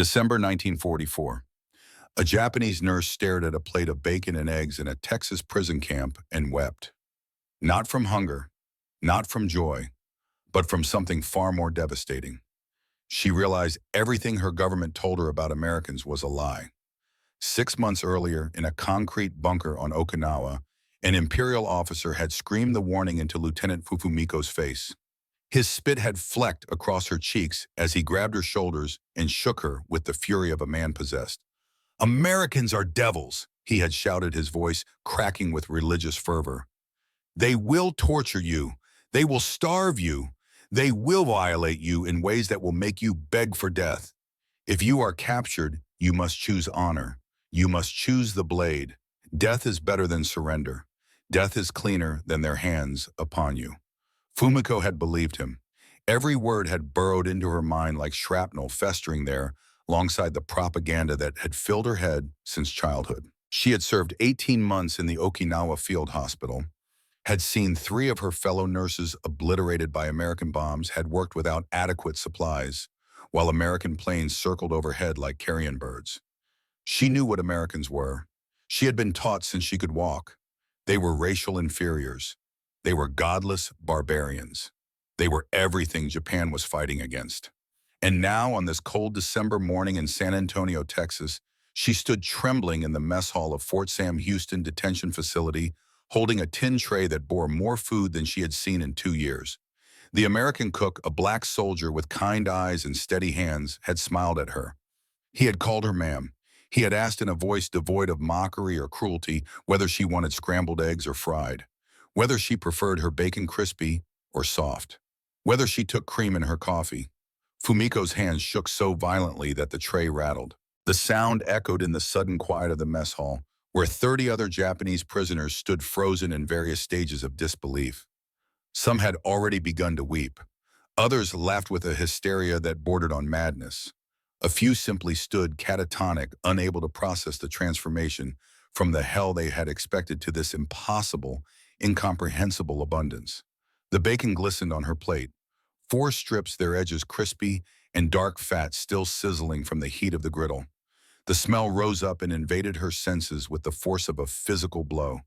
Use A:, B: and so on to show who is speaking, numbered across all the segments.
A: December 1944. A Japanese nurse stared at a plate of bacon and eggs in a Texas prison camp and wept. Not from hunger, not from joy, but from something far more devastating. She realized everything her government told her about Americans was a lie. 6 months earlier, in a concrete bunker on Okinawa, an imperial officer had screamed the warning into Lieutenant Fumiko's face. His spit had flecked across her cheeks as he grabbed her shoulders and shook her with the fury of a man possessed. "Americans are devils," he had shouted, his voice cracking with religious fervor. "They will torture you. They will starve you. They will violate you in ways that will make you beg for death. If you are captured, you must choose honor. You must choose the blade. Death is better than surrender. Death is cleaner than their hands upon you." Fumiko had believed him. Every word had burrowed into her mind like shrapnel festering there alongside the propaganda that had filled her head since childhood. She had served 18 months in the Okinawa Field Hospital, had seen 3 of her fellow nurses obliterated by American bombs, had worked without adequate supplies, while American planes circled overhead like carrion birds. She knew what Americans were. She had been taught since she could walk. They were racial inferiors. They were godless barbarians. They were everything Japan was fighting against. And now, on this cold December morning in San Antonio, Texas, she stood trembling in the mess hall of Fort Sam Houston Detention Facility, holding a tin tray that bore more food than she had seen in 2 years. The American cook, a black soldier with kind eyes and steady hands, had smiled at her. He had called her ma'am. He had asked in a voice devoid of mockery or cruelty whether she wanted scrambled eggs or fried, whether she preferred her bacon crispy or soft, whether she took cream in her coffee. Fumiko's hands shook so violently that the tray rattled. The sound echoed in the sudden quiet of the mess hall, where 30 other Japanese prisoners stood frozen in various stages of disbelief. Some had already begun to weep. Others laughed with a hysteria that bordered on madness. A few simply stood catatonic, unable to process the transformation from the hell they had expected to this impossible, incomprehensible abundance. The bacon glistened on her plate, 4 strips, their edges crispy and dark fat still sizzling from the heat of the griddle. The smell rose up and invaded her senses with the force of a physical blow.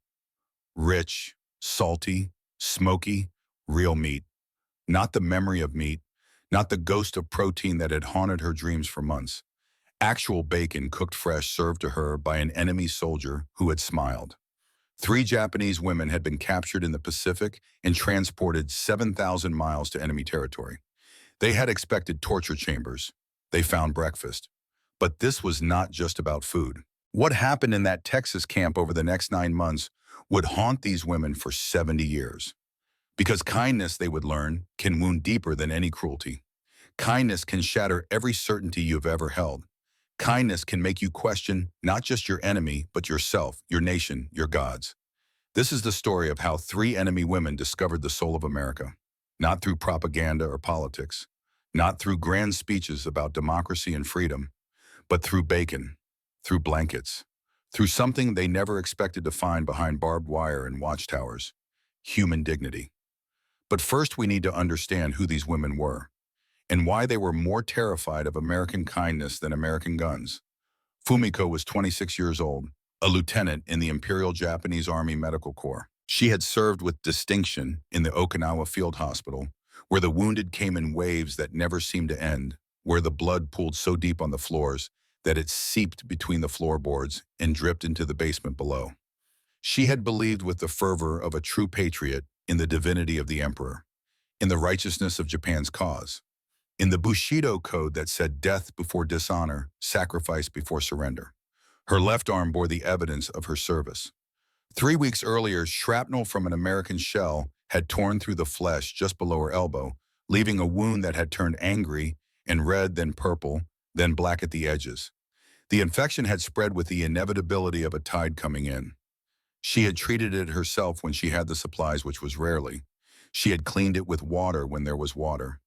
A: Rich, salty, smoky, real meat. Not the memory of meat, not the ghost of protein that had haunted her dreams for months. Actual bacon cooked fresh, served to her by an enemy soldier who had smiled. 3 Japanese women had been captured in the Pacific and transported 7,000 miles to enemy territory. They had expected torture chambers. They found breakfast. But this was not just about food. What happened in that Texas camp over the next 9 months would haunt these women for 70 years. Because kindness, they would learn, can wound deeper than any cruelty. Kindness can shatter every certainty you've ever held. Kindness can make you question not just your enemy, but yourself, your nation, your gods. This is the story of how 3 enemy women discovered the soul of America. Not through propaganda or politics, not through grand speeches about democracy and freedom, but through bacon, through blankets, through something they never expected to find behind barbed wire and watchtowers: human dignity. But first, we need to understand who these women were and why they were more terrified of American kindness than American guns. Fumiko was 26 years old, a lieutenant in the Imperial Japanese Army Medical Corps. She had served with distinction in the Okinawa Field Hospital, where the wounded came in waves that never seemed to end, where the blood pooled so deep on the floors that it seeped between the floorboards and dripped into the basement below. She had believed with the fervor of a true patriot in the divinity of the emperor, in the righteousness of Japan's cause, in the Bushido code that said death before dishonor, sacrifice before surrender. Her left arm bore the evidence of her service. 3 weeks earlier, shrapnel from an American shell had torn through the flesh just below her elbow, leaving a wound that had turned angry and red, then purple, then black at the edges. The infection had spread with the inevitability of a tide coming in. She had treated it herself when she had the supplies, which was rarely. She had cleaned it with water when there was water.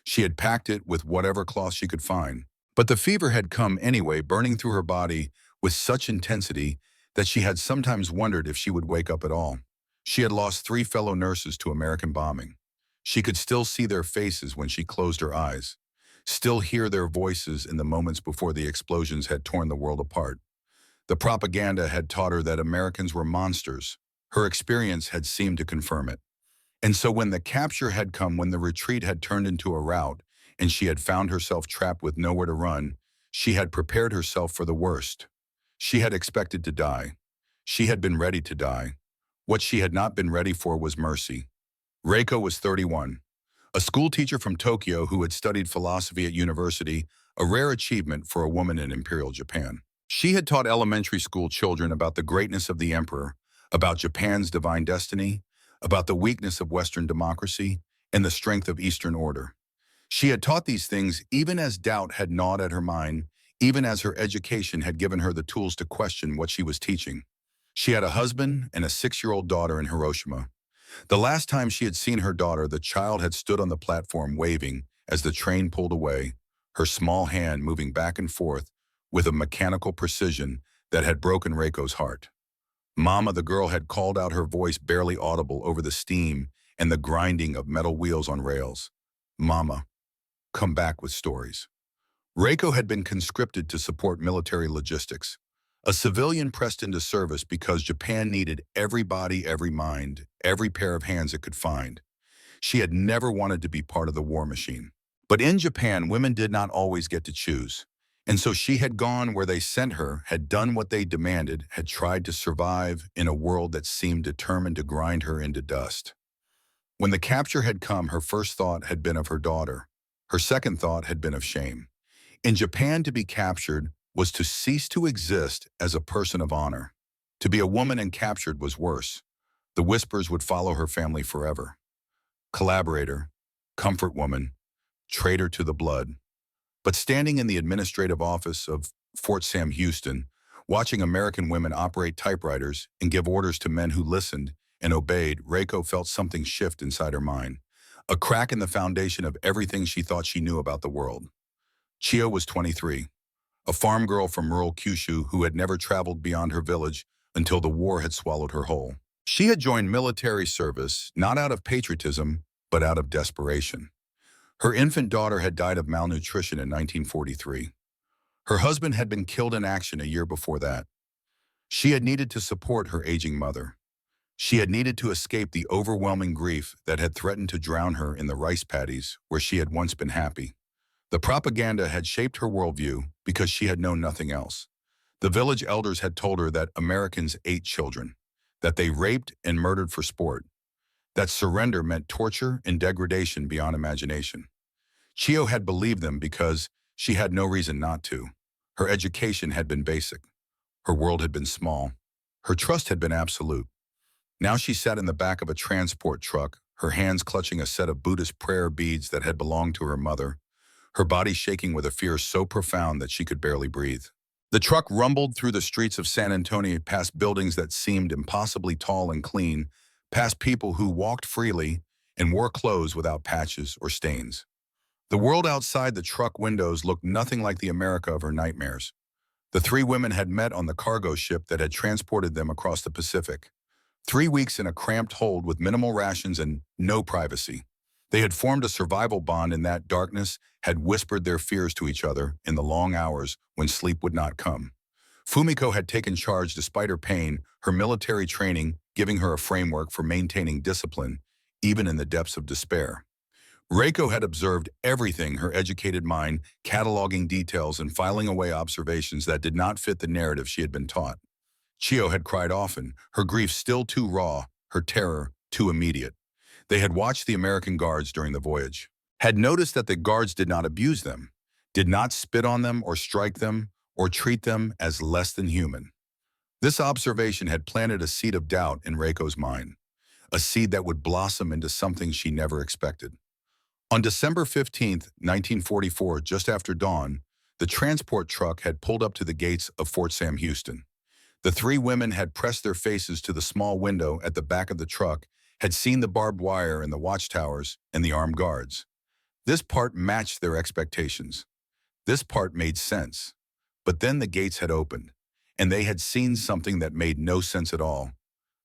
A: She had packed it with whatever cloth she could find. But the fever had come anyway, burning through her body with such intensity that she had sometimes wondered if she would wake up at all. She had lost 3 fellow nurses to American bombing. She could still see their faces when she closed her eyes. still hear their voices in the moments before the explosions had torn the world apart. The propaganda had taught her that Americans were monsters. Her experience had seemed to confirm it. And so when the capture had come, when the retreat had turned into a rout, and she had found herself trapped with nowhere to run, she had prepared herself for the worst. She had expected to die. She had been ready to die. What she had not been ready for was mercy. Reiko was 31, a school teacher from Tokyo who had studied philosophy at university, a rare achievement for a woman in Imperial Japan. She had taught elementary school children about the greatness of the emperor, about Japan's divine destiny, about the weakness of Western democracy, and the strength of Eastern order. She had taught these things even as doubt had gnawed at her mind, even as her education had given her the tools to question what she was teaching. She had a husband and a 6-year-old daughter in Hiroshima. The last time she had seen her daughter, the child had stood on the platform waving as the train pulled away, her small hand moving back and forth with a mechanical precision that had broken Reiko's heart. Mama, the girl, had called out, her voice barely audible over the steam and the grinding of metal wheels on rails. Mama, come back with stories. Reiko had been conscripted to support military logistics. A civilian pressed into service because Japan needed every body, every mind, every pair of hands it could find. She had never wanted to be part of the war machine. But in Japan, women did not always get to choose. And so she had gone where they sent her, had done what they demanded, had tried to survive in a world that seemed determined to grind her into dust. When the capture had come, her first thought had been of her daughter. Her second thought had been of shame. In Japan, to be captured was to cease to exist as a person of honor. To be a woman and captured was worse. The whispers would follow her family forever. Collaborator, comfort woman, traitor to the blood. But standing in the administrative office of Fort Sam Houston, watching American women operate typewriters and give orders to men who listened and obeyed, Reiko felt something shift inside her mind, a crack in the foundation of everything she thought she knew about the world. Chio was 23, a farm girl from rural Kyushu who had never traveled beyond her village until the war had swallowed her whole. She had joined military service not out of patriotism, but out of desperation. Her infant daughter had died of malnutrition in 1943. Her husband had been killed in action a year before that. She had needed to support her aging mother. She had needed to escape the overwhelming grief that had threatened to drown her in the rice paddies where she had once been happy. The propaganda had shaped her worldview because she had known nothing else. The village elders had told her that Americans ate children, that they raped and murdered for sport, that surrender meant torture and degradation beyond imagination. Chio had believed them because she had no reason not to. Her education had been basic. Her world had been small. Her trust had been absolute. Now she sat in the back of a transport truck, her hands clutching a set of Buddhist prayer beads that had belonged to her mother, her body shaking with a fear so profound that she could barely breathe. The truck rumbled through the streets of San Antonio, past buildings that seemed impossibly tall and clean, past people who walked freely and wore clothes without patches or stains. The world outside the truck windows looked nothing like the America of her nightmares. The three women had met on the cargo ship that had transported them across the Pacific. 3 weeks in a cramped hold with minimal rations and no privacy. They had formed a survival bond in that darkness, had whispered their fears to each other in the long hours when sleep would not come. Fumiko had taken charge despite her pain, her military training giving her a framework for maintaining discipline, even in the depths of despair. Reiko had observed everything, her educated mind cataloging details and filing away observations that did not fit the narrative she had been taught. Chio had cried often, her grief still too raw, her terror too immediate. They had watched the American guards during the voyage, had noticed that the guards did not abuse them, did not spit on them or strike them or treat them as less than human. This observation had planted a seed of doubt in Reiko's mind, a seed that would blossom into something she never expected. On December 15th, 1944, just after dawn, the transport truck had pulled up to the gates of Fort Sam Houston. The three women had pressed their faces to the small window at the back of the truck, had seen the barbed wire and the watchtowers and the armed guards. This part matched their expectations. This part made sense. But then the gates had opened, and they had seen something that made no sense at all.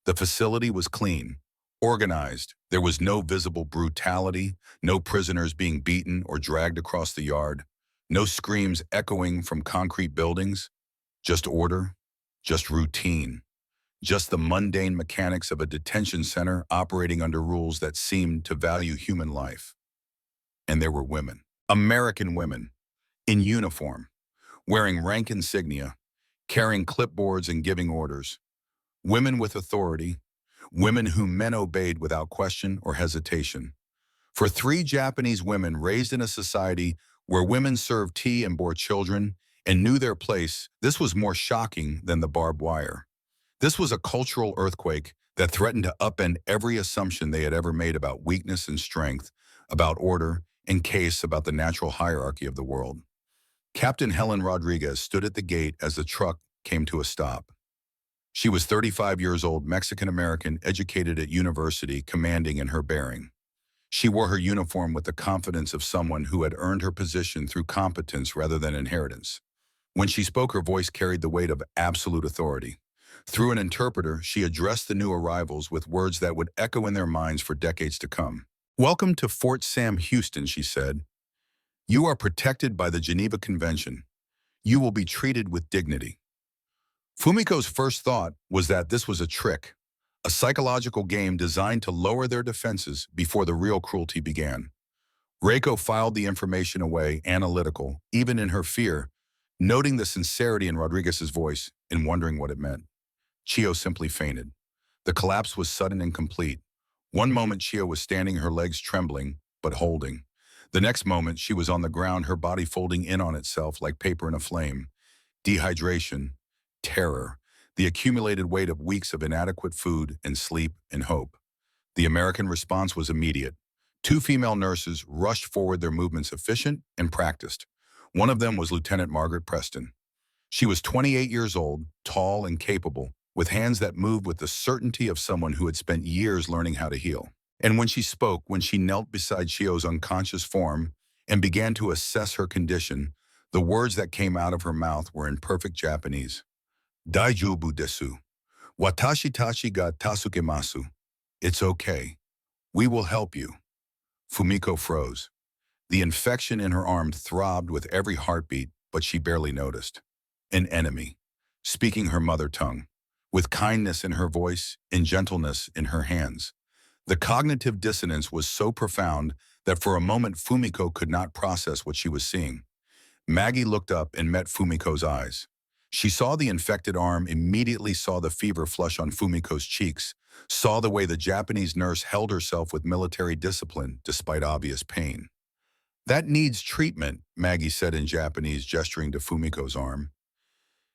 A: The facility was clean, Organized. There was no visible brutality, no prisoners being beaten or dragged across the yard, no screams echoing from concrete buildings, just order, just routine, just the mundane mechanics of a detention center operating under rules that seemed to value human life. And there were women, American women, in uniform, wearing rank insignia, carrying clipboards and giving orders, women with authority, women whom men obeyed without question or hesitation. For three Japanese women raised in a society where women served tea and bore children and knew their place, this was more shocking than the barbed wire. This was a cultural earthquake that threatened to upend every assumption they had ever made about weakness and strength, about order and case, about the natural hierarchy of the world. Captain Helen Rodriguez stood at the gate as the truck came to a stop. She was 35 years old, Mexican-American, educated at university, commanding in her bearing. She wore her uniform with the confidence of someone who had earned her position through competence rather than inheritance. When she spoke, her voice carried the weight of absolute authority. Through an interpreter, she addressed the new arrivals with words that would echo in their minds for decades to come. "Welcome to Fort Sam Houston," she said. "You are protected by the Geneva Convention. You will be treated with dignity." Fumiko's first thought was that this was a trick, a psychological game designed to lower their defenses before the real cruelty began. Reiko filed the information away, analytical, even in her fear, noting the sincerity in Rodriguez's voice and wondering what it meant. Chio simply fainted. The collapse was sudden and complete. One moment Chio was standing, her legs trembling, but holding. The next moment she was on the ground, her body folding in on itself like paper in a flame. Dehydration, terror, the accumulated weight of weeks of inadequate food and sleep and hope. The American response was immediate. Two female nurses rushed forward, their movements efficient and practiced. One of them was Lieutenant Margaret Preston. She was 28 years old, tall and capable, with hands that moved with the certainty of someone who had spent years learning how to heal. And when she spoke, when she knelt beside Chio's unconscious form and began to assess her condition, the words that came out of her mouth were in perfect Japanese. Daijoubu desu. Watashi tachi ga tasukemasu. It's okay. We will help you. Fumiko froze. The infection in her arm throbbed with every heartbeat, but she barely noticed. An enemy, speaking her mother tongue, with kindness in her voice and gentleness in her hands. The cognitive dissonance was so profound that for a moment Fumiko could not process what she was seeing. Maggie looked up and met Fumiko's eyes. She saw the infected arm, immediately saw the fever flush on Fumiko's cheeks, saw the way the Japanese nurse held herself with military discipline despite obvious pain. "That needs treatment," Maggie said in Japanese, gesturing to Fumiko's arm.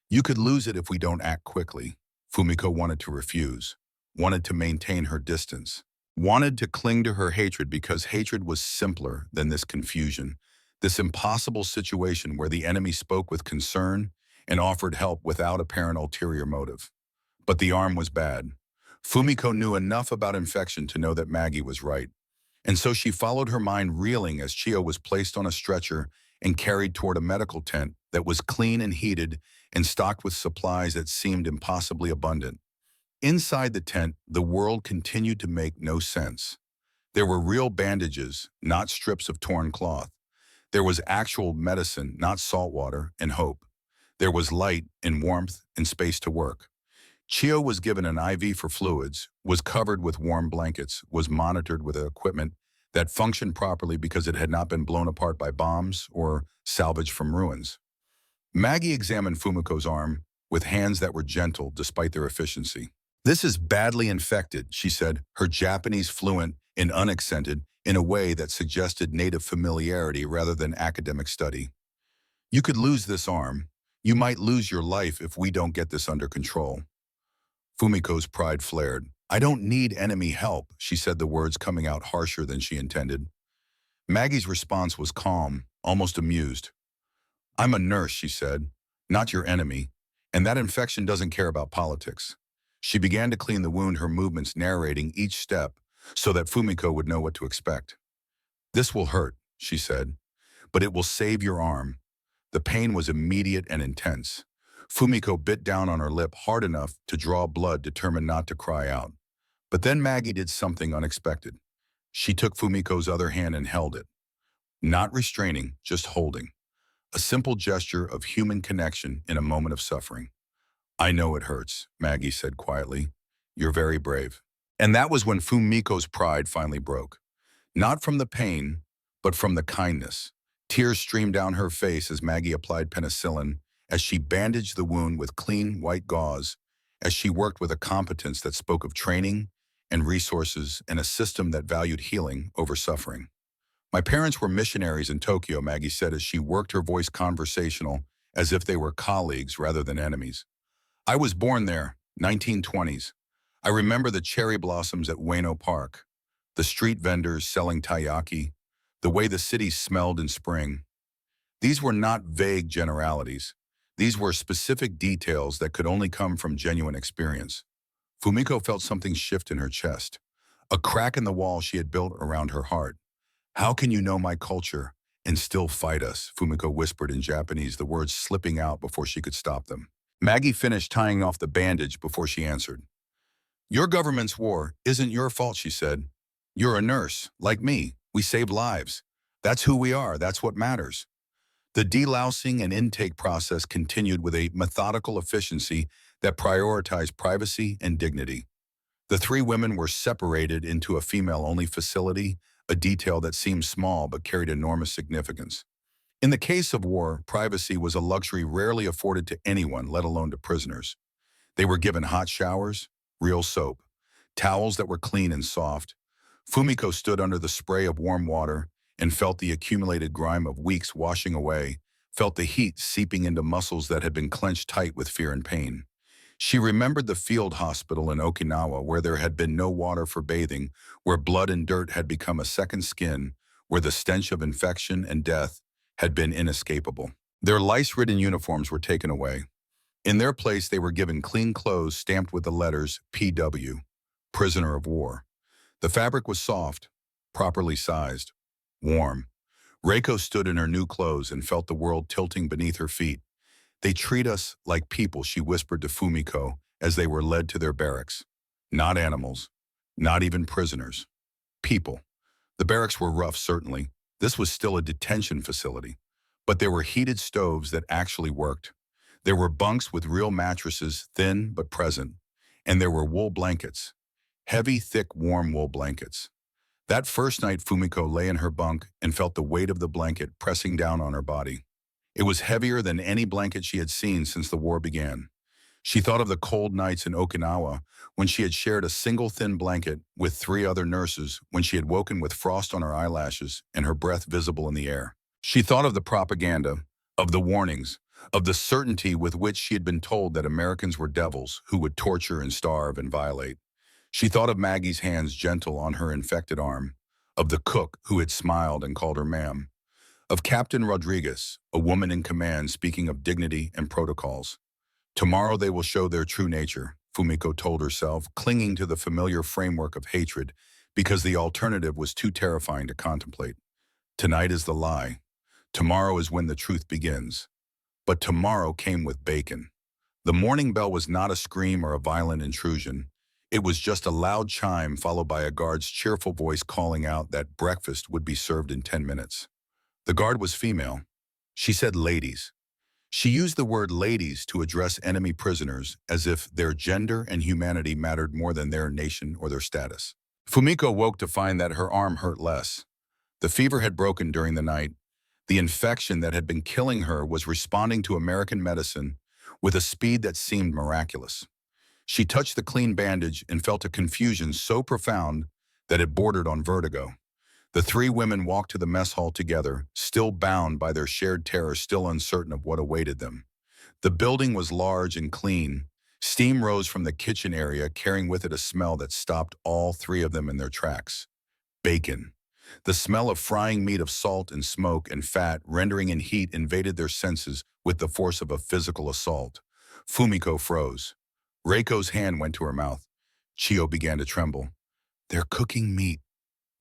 A: "You could lose it if we don't act quickly." Fumiko wanted to refuse, wanted to maintain her distance, wanted to cling to her hatred because hatred was simpler than this confusion, this impossible situation where the enemy spoke with concern and offered help without apparent ulterior motive. But the arm was bad. Fumiko knew enough about infection to know that Maggie was right. And so she followed her mind, reeling as Chio was placed on a stretcher and carried toward a medical tent that was clean and heated and stocked with supplies that seemed impossibly abundant. Inside the tent, the world continued to make no sense. There were real bandages, not strips of torn cloth. There was actual medicine, not salt water, and hope. There was light and warmth and space to work. Chio was given an IV for fluids, was covered with warm blankets, was monitored with equipment that functioned properly because it had not been blown apart by bombs or salvaged from ruins. Maggie examined Fumiko's arm with hands that were gentle despite their efficiency. "This is badly infected," she said, her Japanese fluent and unaccented in a way that suggested native familiarity rather than academic study. "You could lose this arm. You might lose your life if we don't get this under control." Fumiko's pride flared. "I don't need enemy help," she said, the words coming out harsher than she intended. Maggie's response was calm, almost amused. "I'm a nurse," she said, "not your enemy, and that infection doesn't care about politics." She began to clean the wound, her movements narrating each step so that Fumiko would know what to expect. "This will hurt," she said, "but it will save your arm." The pain was immediate and intense. Fumiko bit down on her lip hard enough to draw blood, determined not to cry out. But then Maggie did something unexpected. She took Fumiko's other hand and held it, not restraining, just holding. A simple gesture of human connection in a moment of suffering. I know it hurts, Maggie said quietly. You're very brave. And that was when Fumiko's pride finally broke. Not from the pain, but from the kindness. Tears streamed down her face as Maggie applied penicillin, as she bandaged the wound with clean, white gauze, as she worked with a competence that spoke of training and resources and a system that valued healing over suffering. My parents were missionaries in Tokyo, Maggie said as she worked her voice conversational, as if they were colleagues rather than enemies. I was born there, 1920s. I remember the cherry blossoms at Ueno Park, the street vendors selling taiyaki, the way the city smelled in spring. These were not vague generalities. These were specific details that could only come from genuine experience. Fumiko felt something shift in her chest, a crack in the wall she had built around her heart. How can you know my culture and still fight us? Fumiko whispered in Japanese, the words slipping out before she could stop them. Maggie finished tying off the bandage before she answered. Your government's war isn't your fault, she said. You're a nurse, like me. We save lives. That's who we are. That's what matters. The delousing and intake process continued with a methodical efficiency that prioritized privacy and dignity. The three women were separated into a female-only facility, a detail that seemed small but carried enormous significance. In the case of war, privacy was a luxury rarely afforded to anyone, let alone to prisoners. They were given hot showers, real soap, towels that were clean and soft. Fumiko stood under the spray of warm water and felt the accumulated grime of weeks washing away, felt the heat seeping into muscles that had been clenched tight with fear and pain. She remembered the field hospital in Okinawa where there had been no water for bathing, where blood and dirt had become a second skin, where the stench of infection and death had been inescapable. Their lice-ridden uniforms were taken away. In their place, they were given clean clothes stamped with the letters PW, prisoner of war. The fabric was soft, properly sized, warm. Reiko stood in her new clothes and felt the world tilting beneath her feet. They treat us like people, she whispered to Fumiko as they were led to their barracks. Not animals, not even prisoners. People. The barracks were rough, certainly. This was still a detention facility. But there were heated stoves that actually worked. There were bunks with real mattresses, thin but present. And there were wool blankets. Heavy, thick, warm wool blankets. That first night, Fumiko lay in her bunk and felt the weight of the blanket pressing down on her body. It was heavier than any blanket she had seen since the war began. She thought of the cold nights in Okinawa when she had shared a single thin blanket with three other nurses, when she had woken with frost on her eyelashes and her breath visible in the air. She thought of the propaganda, of the warnings, of the certainty with which she had been told that Americans were devils who would torture and starve and violate. She thought of Maggie's hands gentle on her infected arm, of the cook who had smiled and called her ma'am, of Captain Rodriguez, a woman in command speaking of dignity and protocols. Tomorrow they will show their true nature, Fumiko told herself, clinging to the familiar framework of hatred because the alternative was too terrifying to contemplate. Tonight is the lie. Tomorrow is when the truth begins. But tomorrow came with bacon. The morning bell was not a scream or a violent intrusion. It was just a loud chime followed by a guard's cheerful voice calling out that breakfast would be served in 10 minutes. The guard was female. She said ladies. She used the word ladies to address enemy prisoners as if their gender and humanity mattered more than their nation or their status. Fumiko woke to find that her arm hurt less. The fever had broken during the night. The infection that had been killing her was responding to American medicine with a speed that seemed miraculous. She touched the clean bandage and felt a confusion so profound that it bordered on vertigo. The three women walked to the mess hall together, still bound by their shared terror, still uncertain of what awaited them. The building was large and clean. Steam rose from the kitchen area, carrying with it a smell that stopped all three of them in their tracks. Bacon. The smell of frying meat, of salt and smoke and fat, rendering in heat, invaded their senses with the force of a physical assault. Fumiko froze. Reiko's hand went to her mouth. Chio began to tremble. They're cooking meat,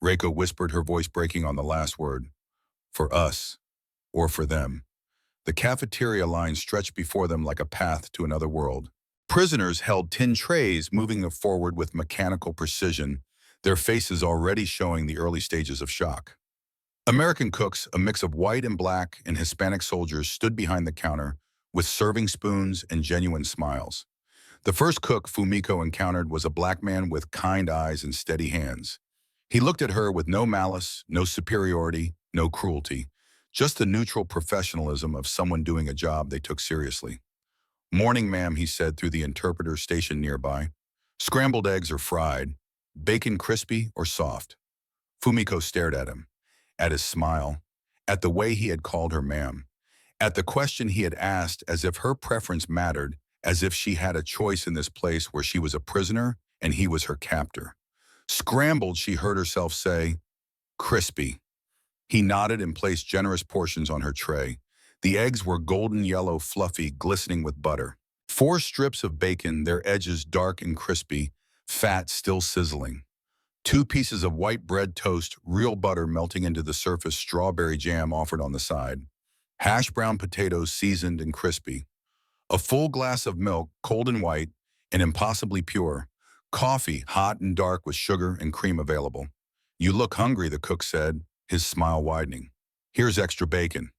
A: Reiko whispered, her voice breaking on the last word. For us, or for them. The cafeteria line stretched before them like a path to another world. prisoners held tin trays, moving them forward with mechanical precision, their faces already showing the early stages of shock. American cooks, a mix of white and black and Hispanic soldiers, stood behind the counter with serving spoons and genuine smiles. The first cook Fumiko encountered was a black man with kind eyes and steady hands. He looked at her with no malice, no superiority, no cruelty, just the neutral professionalism of someone doing a job they took seriously. "Morning, ma'am," he said through the interpreter stationed nearby. "Scrambled eggs or fried? Bacon crispy or soft?" Fumiko stared at him, at his smile, at the way he had called her ma'am, at the question he had asked as if her preference mattered, as if she had a choice in this place where she was a prisoner and he was her captor. "Scrambled," she heard herself say. "Crispy." He nodded and placed generous portions on her tray. The eggs were golden yellow, fluffy, glistening with butter. 4 strips of bacon, their edges dark and crispy, fat still sizzling. 2 pieces of white bread toast, real butter melting into the surface, strawberry jam offered on the side. Hash brown potatoes seasoned and crispy. A full glass of milk, cold and white, and impossibly pure. Coffee, hot and dark with sugar and cream available. "You look hungry," the cook said, his smile widening. "Here's extra bacon."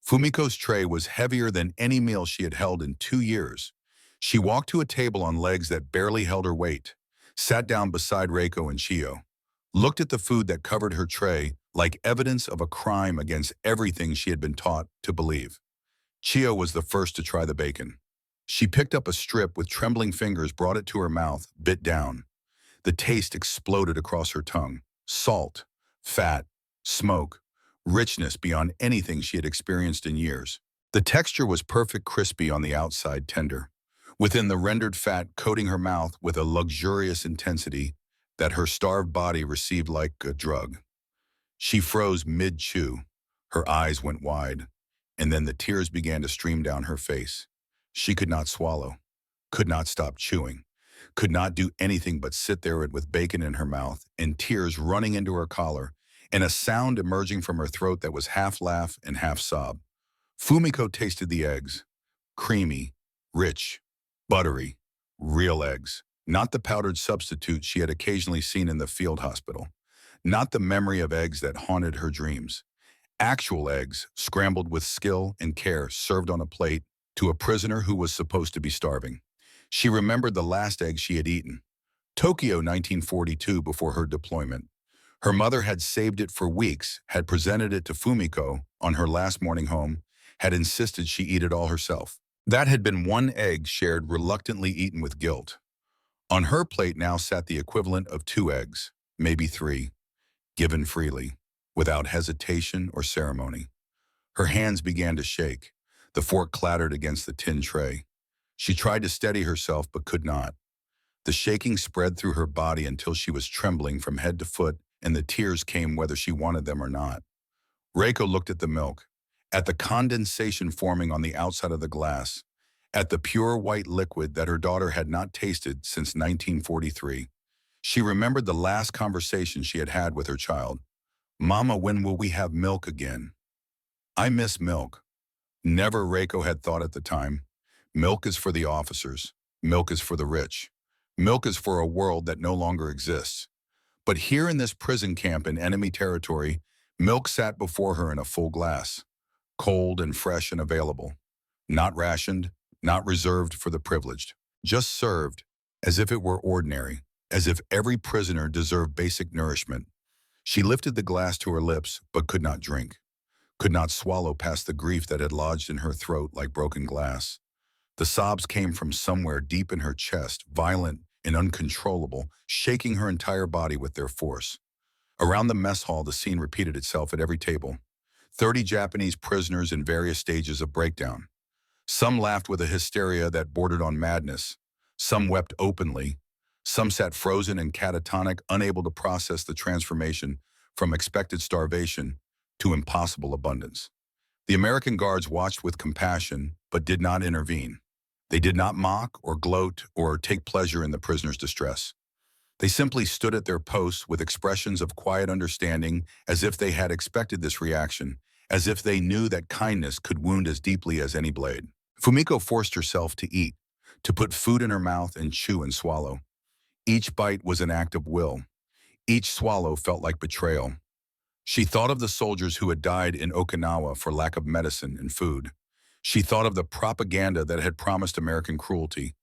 A: Fumiko's tray was heavier than any meal she had held in 2 years. She walked to a table on legs that barely held her weight, sat down beside Reiko and Chio, looked at the food that covered her tray like evidence of a crime against everything she had been taught to believe. Chio was the first to try the bacon. She picked up a strip with trembling fingers, brought it to her mouth, bit down. The taste exploded across her tongue. Salt, fat, smoke, richness beyond anything she had experienced in years. The texture was perfect, crispy on the outside, tender, within the rendered fat coating her mouth with a luxurious intensity that her starved body received like a drug. She froze mid-chew. Her eyes went wide, and then the tears began to stream down her face. She could not swallow, could not stop chewing, could not do anything but sit there with bacon in her mouth and tears running into her collar and a sound emerging from her throat that was half laugh and half sob. Fumiko tasted the eggs. Creamy, rich, buttery, real eggs. Not the powdered substitute she had occasionally seen in the field hospital. Not the memory of eggs that haunted her dreams. Actual eggs, scrambled with skill and care, served on a plate to a prisoner who was supposed to be starving. She remembered the last egg she had eaten. Tokyo, 1942, before her deployment. Her mother had saved it for weeks, had presented it to Fumiko on her last morning home, had insisted she eat it all herself. That had been 1 egg shared, reluctantly eaten with guilt. On her plate now sat the equivalent of 2 eggs, maybe 3, given freely, without hesitation or ceremony. Her hands began to shake. The fork clattered against the tin tray. She tried to steady herself but could not. The shaking spread through her body until she was trembling from head to foot, and the tears came whether she wanted them or not. Reiko looked at the milk, at the condensation forming on the outside of the glass, at the pure white liquid that her daughter had not tasted since 1943. She remembered the last conversation she had had with her child. "Mama, when will we have milk again?" "I miss milk." Never, Reiko had thought at the time. Milk is for the officers. Milk is for the rich. Milk is for a world that no longer exists. But here in this prison camp in enemy territory, milk sat before her in a full glass, cold and fresh and available. Not rationed, not reserved for the privileged. Just served, as if it were ordinary, as if every prisoner deserved basic nourishment. She lifted the glass to her lips, but could not drink, could not swallow past the grief that had lodged in her throat like broken glass. The sobs came from somewhere deep in her chest, violent and uncontrollable, shaking her entire body with their force. Around the mess hall, the scene repeated itself at every table. 30 Japanese prisoners in various stages of breakdown. Some laughed with a hysteria that bordered on madness. Some wept openly. Some sat frozen and catatonic, unable to process the transformation from expected starvation to impossible abundance. The American guards watched with compassion, but did not intervene. They did not mock or gloat or take pleasure in the prisoners' distress. They simply stood at their posts with expressions of quiet understanding, as if they had expected this reaction, as if they knew that kindness could wound as deeply as any blade. Fumiko forced herself to eat, to put food in her mouth and chew and swallow. Each bite was an act of will. Each swallow felt like betrayal. She thought of the soldiers who had died in Okinawa for lack of medicine and food. She thought of the propaganda that had promised American cruelty.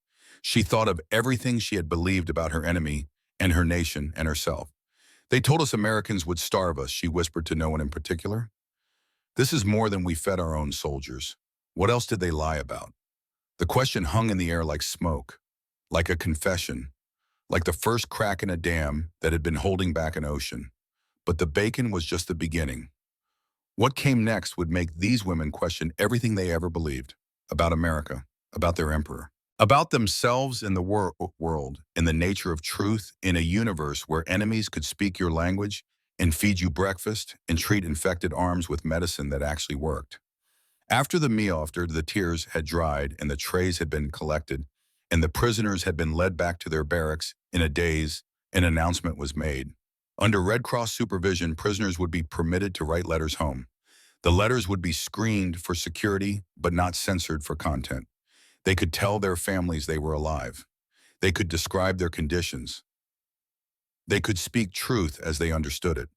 A: She thought of everything she had believed about her enemy and her nation and herself. They told us Americans would starve us, she whispered to no one in particular. This is more than we fed our own soldiers. What else did they lie about? The question hung in the air like smoke, like a confession, like the first crack in a dam that had been holding back an ocean. But the bacon was just the beginning. What came next would make these women question everything they ever believed about America, about their emperor, about themselves and the world, in the nature of truth, in a universe where enemies could speak your language and feed you breakfast and treat infected arms with medicine that actually worked. After the meal, after the tears had dried and the trays had been collected and the prisoners had been led back to their barracks in a daze, an announcement was made. Under Red Cross supervision, prisoners would be permitted to write letters home. The letters would be screened for security, but not censored for content. They could tell their families they were alive. They could describe their conditions. They could speak truth as they understood it.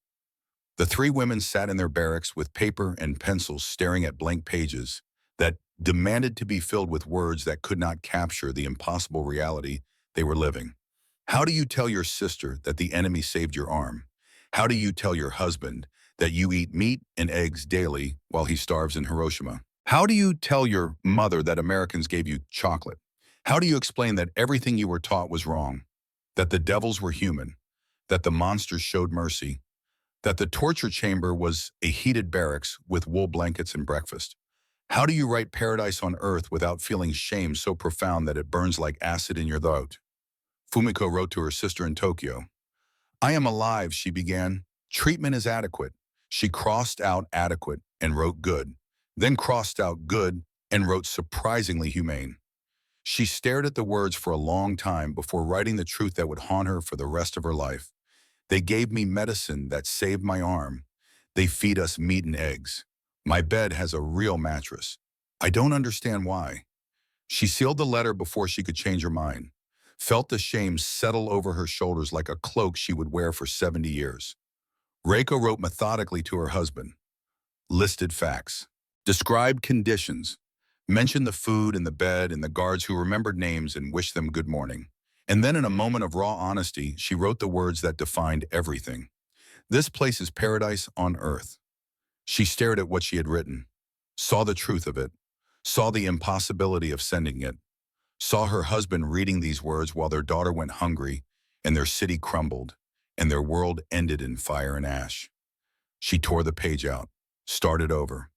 A: The three women sat in their barracks with paper and pencils staring at blank pages that demanded to be filled with words that could not capture the impossible reality they were living. How do you tell your sister that the enemy saved your arm? How do you tell your husband that you eat meat and eggs daily while he starves in Hiroshima? How do you tell your mother that Americans gave you chocolate? How do you explain that everything you were taught was wrong? That the devils were human? That the monsters showed mercy? That the torture chamber was a heated barracks with wool blankets and breakfast? How do you write paradise on earth without feeling shame so profound that it burns like acid in your throat? Fumiko wrote to her sister in Tokyo. I am alive, she began. Treatment is adequate. She crossed out adequate and wrote good, then crossed out good and wrote surprisingly humane. She stared at the words for a long time before writing the truth that would haunt her for the rest of her life. They gave me medicine that saved my arm. They feed us meat and eggs. My bed has a real mattress. I don't understand why. She sealed the letter before she could change her mind, felt the shame settle over her shoulders like a cloak she would wear for 70 years. Reiko wrote methodically to her husband, listed facts, described conditions, mentioned the food and the bed and the guards who remembered names and wished them good morning. And then in a moment of raw honesty, she wrote the words that defined everything. This place is paradise on earth. She stared at what she had written, saw the truth of it, saw the impossibility of sending it, saw her husband reading these words while their daughter went hungry and their city crumbled and their world ended in fire and ash. She tore the page out, started over,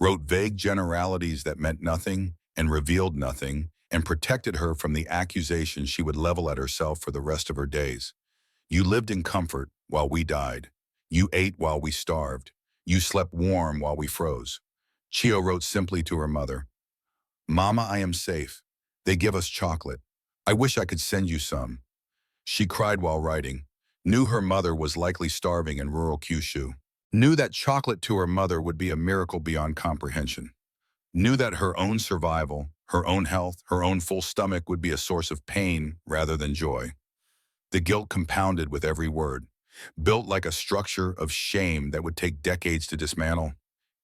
A: wrote vague generalities that meant nothing and revealed nothing and protected her from the accusations she would level at herself for the rest of her days. You lived in comfort while we died. You ate while we starved. You slept warm while we froze. Chio wrote simply to her mother, Mama, I am safe. They give us chocolate. I wish I could send you some. She cried while writing, knew her mother was likely starving in rural Kyushu, knew that chocolate to her mother would be a miracle beyond comprehension, knew that her own survival, her own health, her own full stomach would be a source of pain rather than joy. The guilt compounded with every word, built like a structure of shame that would take decades to dismantle,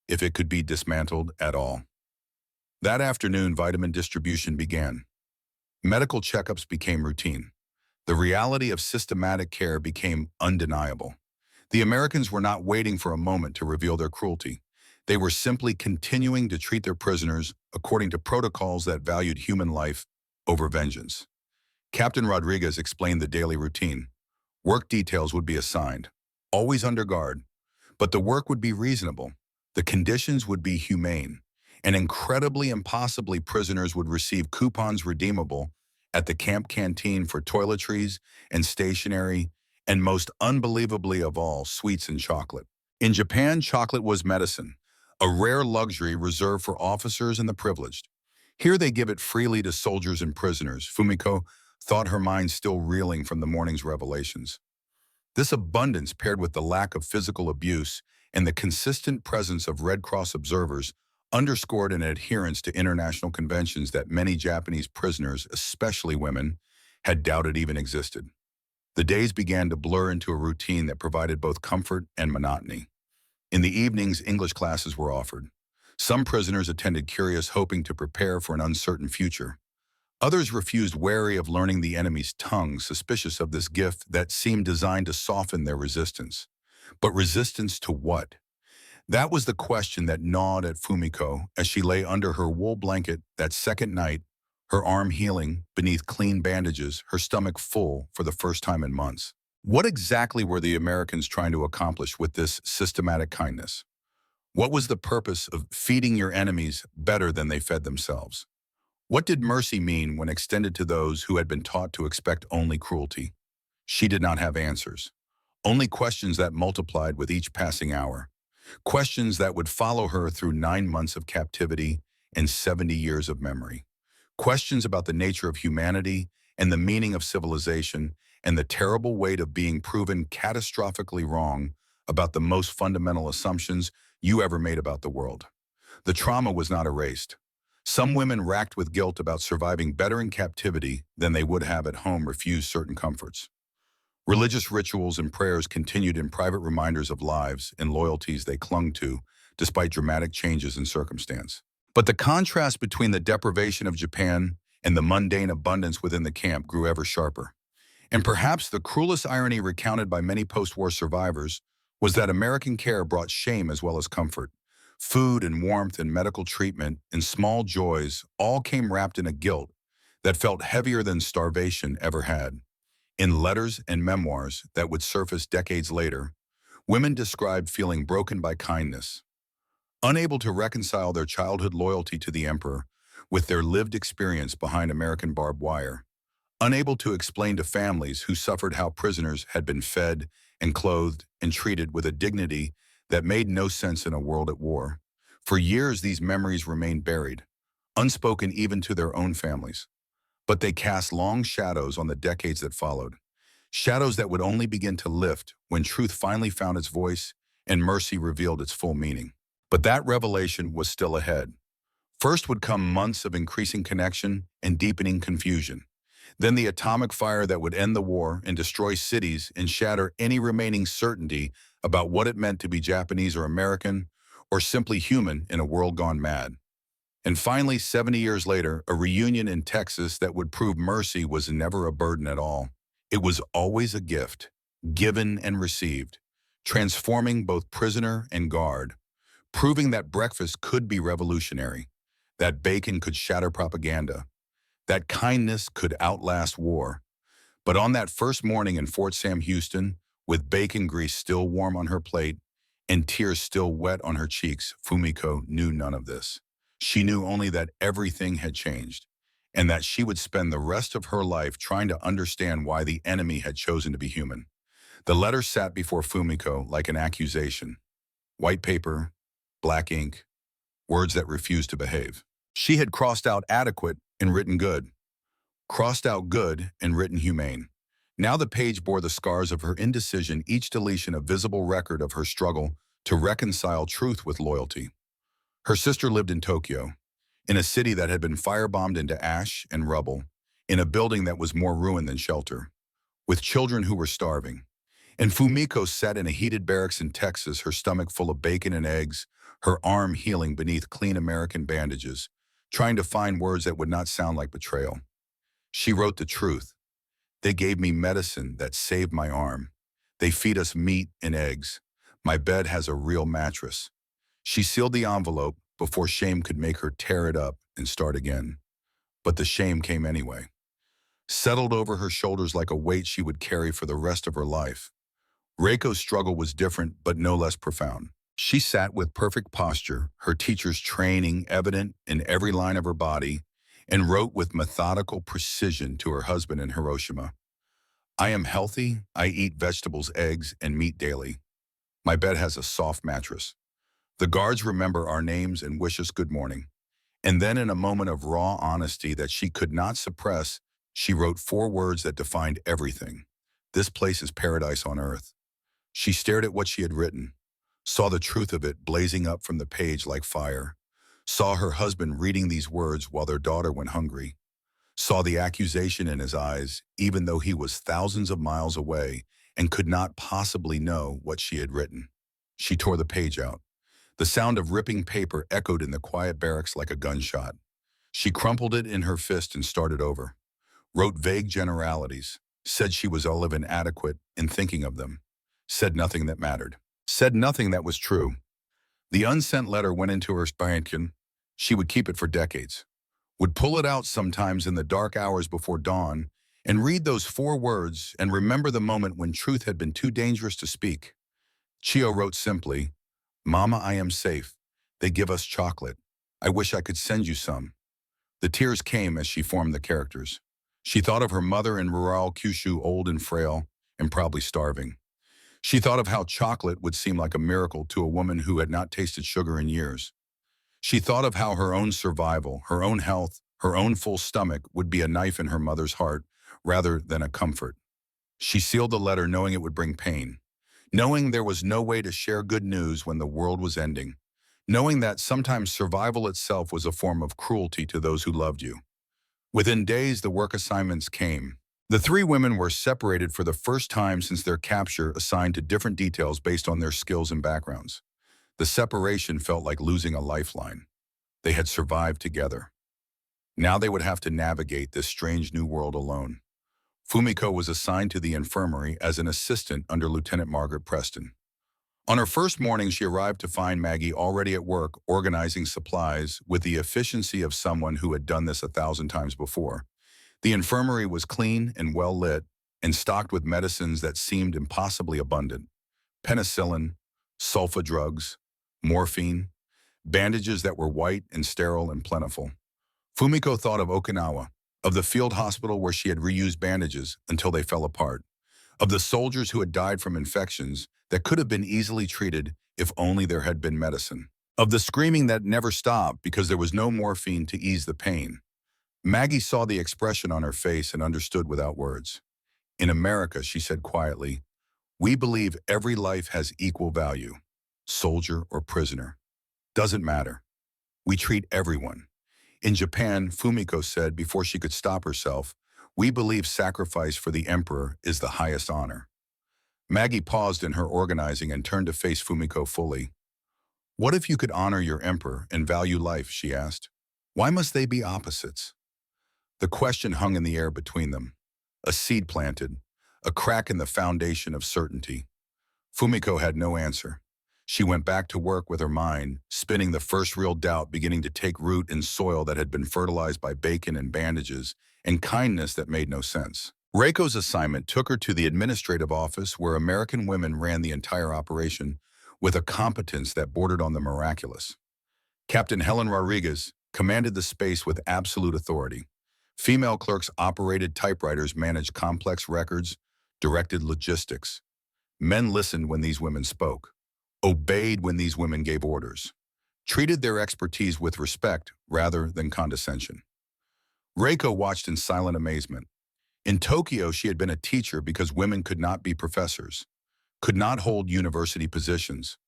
A: if it could be dismantled at all. That afternoon, vitamin distribution began. Medical checkups became routine. The reality of systematic care became undeniable. The Americans were not waiting for a moment to reveal their cruelty. They were simply continuing to treat their prisoners according to protocols that valued human life over vengeance. Captain Rodriguez explained the daily routine. Work details would be assigned, always under guard, but the work would be reasonable. The conditions would be humane, and incredibly impossibly prisoners would receive coupons redeemable at the camp canteen for toiletries and stationery, and most unbelievably of all, sweets and chocolate. In Japan, chocolate was medicine, a rare luxury reserved for officers and the privileged. Here they give it freely to soldiers and prisoners. Fumiko thought, her mind still reeling from the morning's revelations. This abundance, paired with the lack of physical abuse and the consistent presence of Red Cross observers, underscored an adherence to international conventions that many Japanese prisoners, especially women, had doubted even existed. The days began to blur into a routine that provided both comfort and monotony. In the evenings, English classes were offered. Some prisoners attended curious, hoping to prepare for an uncertain future. Others refused, wary of learning the enemy's tongue, suspicious of this gift that seemed designed to soften their resistance. But resistance to what? That was the question that gnawed at Fumiko as she lay under her wool blanket that second night, her arm healing beneath clean bandages, her stomach full for the first time in months. What exactly were the Americans trying to accomplish with this systematic kindness? What was the purpose of feeding your enemies better than they fed themselves? What did mercy mean when extended to those who had been taught to expect only cruelty? She did not have answers, only questions that multiplied with each passing hour. Questions that would follow her through 9 months of captivity and 70 years of memory. Questions about the nature of humanity and the meaning of civilization and the terrible weight of being proven catastrophically wrong about the most fundamental assumptions you ever made about the world. The trauma was not erased. Some women, racked with guilt about surviving better in captivity than they would have at home, refused certain comforts. Religious rituals and prayers continued in private reminders of lives and loyalties they clung to, despite dramatic changes in circumstance. But the contrast between the deprivation of Japan and the mundane abundance within the camp grew ever sharper. And perhaps the cruelest irony recounted by many post-war survivors was that American care brought shame as well as comfort. Food and warmth and medical treatment and small joys all came wrapped in a guilt that felt heavier than starvation ever had. In letters and memoirs that would surface decades later, women described feeling broken by kindness, unable to reconcile their childhood loyalty to the emperor with their lived experience behind American barbed wire, unable to explain to families who suffered how prisoners had been fed and clothed and treated with a dignity that made no sense in a world at war. For years, these memories remained buried, unspoken even to their own families. But they cast long shadows on the decades that followed, shadows that would only begin to lift when truth finally found its voice and mercy revealed its full meaning. But that revelation was still ahead. First would come months of increasing connection and deepening confusion. Then the atomic fire that would end the war and destroy cities and shatter any remaining certainty about what it meant to be Japanese or American, or simply human in a world gone mad. And finally, 70 years later, a reunion in Texas that would prove mercy was never a burden at all. It was always a gift, given and received, transforming both prisoner and guard, proving that breakfast could be revolutionary, that bacon could shatter propaganda, that kindness could outlast war. But on that first morning in Fort Sam Houston, with bacon grease still warm on her plate and tears still wet on her cheeks, Fumiko knew none of this. She knew only that everything had changed, and that she would spend the rest of her life trying to understand why the enemy had chosen to be human. The letter sat before Fumiko like an accusation. White paper, black ink, words that refused to behave. She had crossed out adequate and written good, crossed out good and written humane. Now the page bore the scars of her indecision, each deletion a visible record of her struggle to reconcile truth with loyalty. Her sister lived in Tokyo, in a city that had been firebombed into ash and rubble, in a building that was more ruin than shelter, with children who were starving. And Fumiko sat in a heated barracks in Texas, her stomach full of bacon and eggs, her arm healing beneath clean American bandages, trying to find words that would not sound like betrayal. She wrote the truth. They gave me medicine that saved my arm. They feed us meat and eggs. My bed has a real mattress. She sealed the envelope before shame could make her tear it up and start again. But the shame came anyway, settled over her shoulders like a weight she would carry for the rest of her life. Reiko's struggle was different, but no less profound. She sat with perfect posture, her teacher's training evident in every line of her body, and wrote with methodical precision to her husband in Hiroshima. I am healthy. I eat vegetables, eggs, and meat daily. My bed has a soft mattress. The guards remember our names and wish us good morning. And then, in a moment of raw honesty that she could not suppress, she wrote 4 words that defined everything. This place is paradise on earth. She stared at what she had written, saw the truth of it blazing up from the page like fire, saw her husband reading these words while their daughter went hungry, saw the accusation in his eyes, even though he was thousands of miles away and could not possibly know what she had written. She tore the page out. The sound of ripping paper echoed in the quiet barracks like a gunshot. She crumpled it in her fist and started over. Wrote vague generalities, said she was olive inadequate in thinking of them, said nothing that mattered, said nothing that was true. The unsent letter went into her spine. She would keep it for decades, would pull it out sometimes in the dark hours before dawn and read those 4 words and remember the moment when truth had been too dangerous to speak. Chio wrote simply, "Mama, I am safe. They give us chocolate. I wish I could send you some." The tears came as she formed the characters. She thought of her mother in rural Kyushu, old and frail, and probably starving. She thought of how chocolate would seem like a miracle to a woman who had not tasted sugar in years. She thought of how her own survival, her own health, her own full stomach would be a knife in her mother's heart rather than a comfort. She sealed the letter knowing it would bring pain, knowing there was no way to share good news when the world was ending, knowing that sometimes survival itself was a form of cruelty to those who loved you. Within days, the work assignments came. The 3 women were separated for the first time since their capture, assigned to different details based on their skills and backgrounds. The separation felt like losing a lifeline. They had survived together. Now they would have to navigate this strange new world alone. Fumiko was assigned to the infirmary as an assistant under Lieutenant Margaret Preston. On her first morning, she arrived to find Maggie already at work organizing supplies with the efficiency of someone who had done this 1,000 times before. The infirmary was clean and well lit and stocked with medicines that seemed impossibly abundant. Penicillin, sulfa drugs, morphine, bandages that were white and sterile and plentiful. Fumiko thought of Okinawa, of the field hospital where she had reused bandages until they fell apart, of the soldiers who had died from infections that could have been easily treated if only there had been medicine, of the screaming that never stopped because there was no morphine to ease the pain. Maggie saw the expression on her face and understood without words. In America, she said quietly, "We believe every life has equal value, soldier or prisoner. Doesn't matter. We treat everyone." In Japan, Fumiko said before she could stop herself, "We believe sacrifice for the emperor is the highest honor." Maggie paused in her organizing and turned to face Fumiko fully. "What if you could honor your emperor and value life?" she asked. "Why must they be opposites?" The question hung in the air between them. A seed planted, a crack in the foundation of certainty. Fumiko had no answer. She went back to work with her mind, spinning the first real doubt beginning to take root in soil that had been fertilized by bacon and bandages and kindness that made no sense. Reiko's assignment took her to the administrative office where American women ran the entire operation with a competence that bordered on the miraculous. Captain Helen Rodriguez commanded the space with absolute authority. Female clerks operated typewriters, managed complex records, directed logistics. Men listened when these women spoke, obeyed when these women gave orders, treated their expertise with respect rather than condescension. Reiko watched in silent amazement. In Tokyo, she had been a teacher because women could not be professors, could not hold university positions,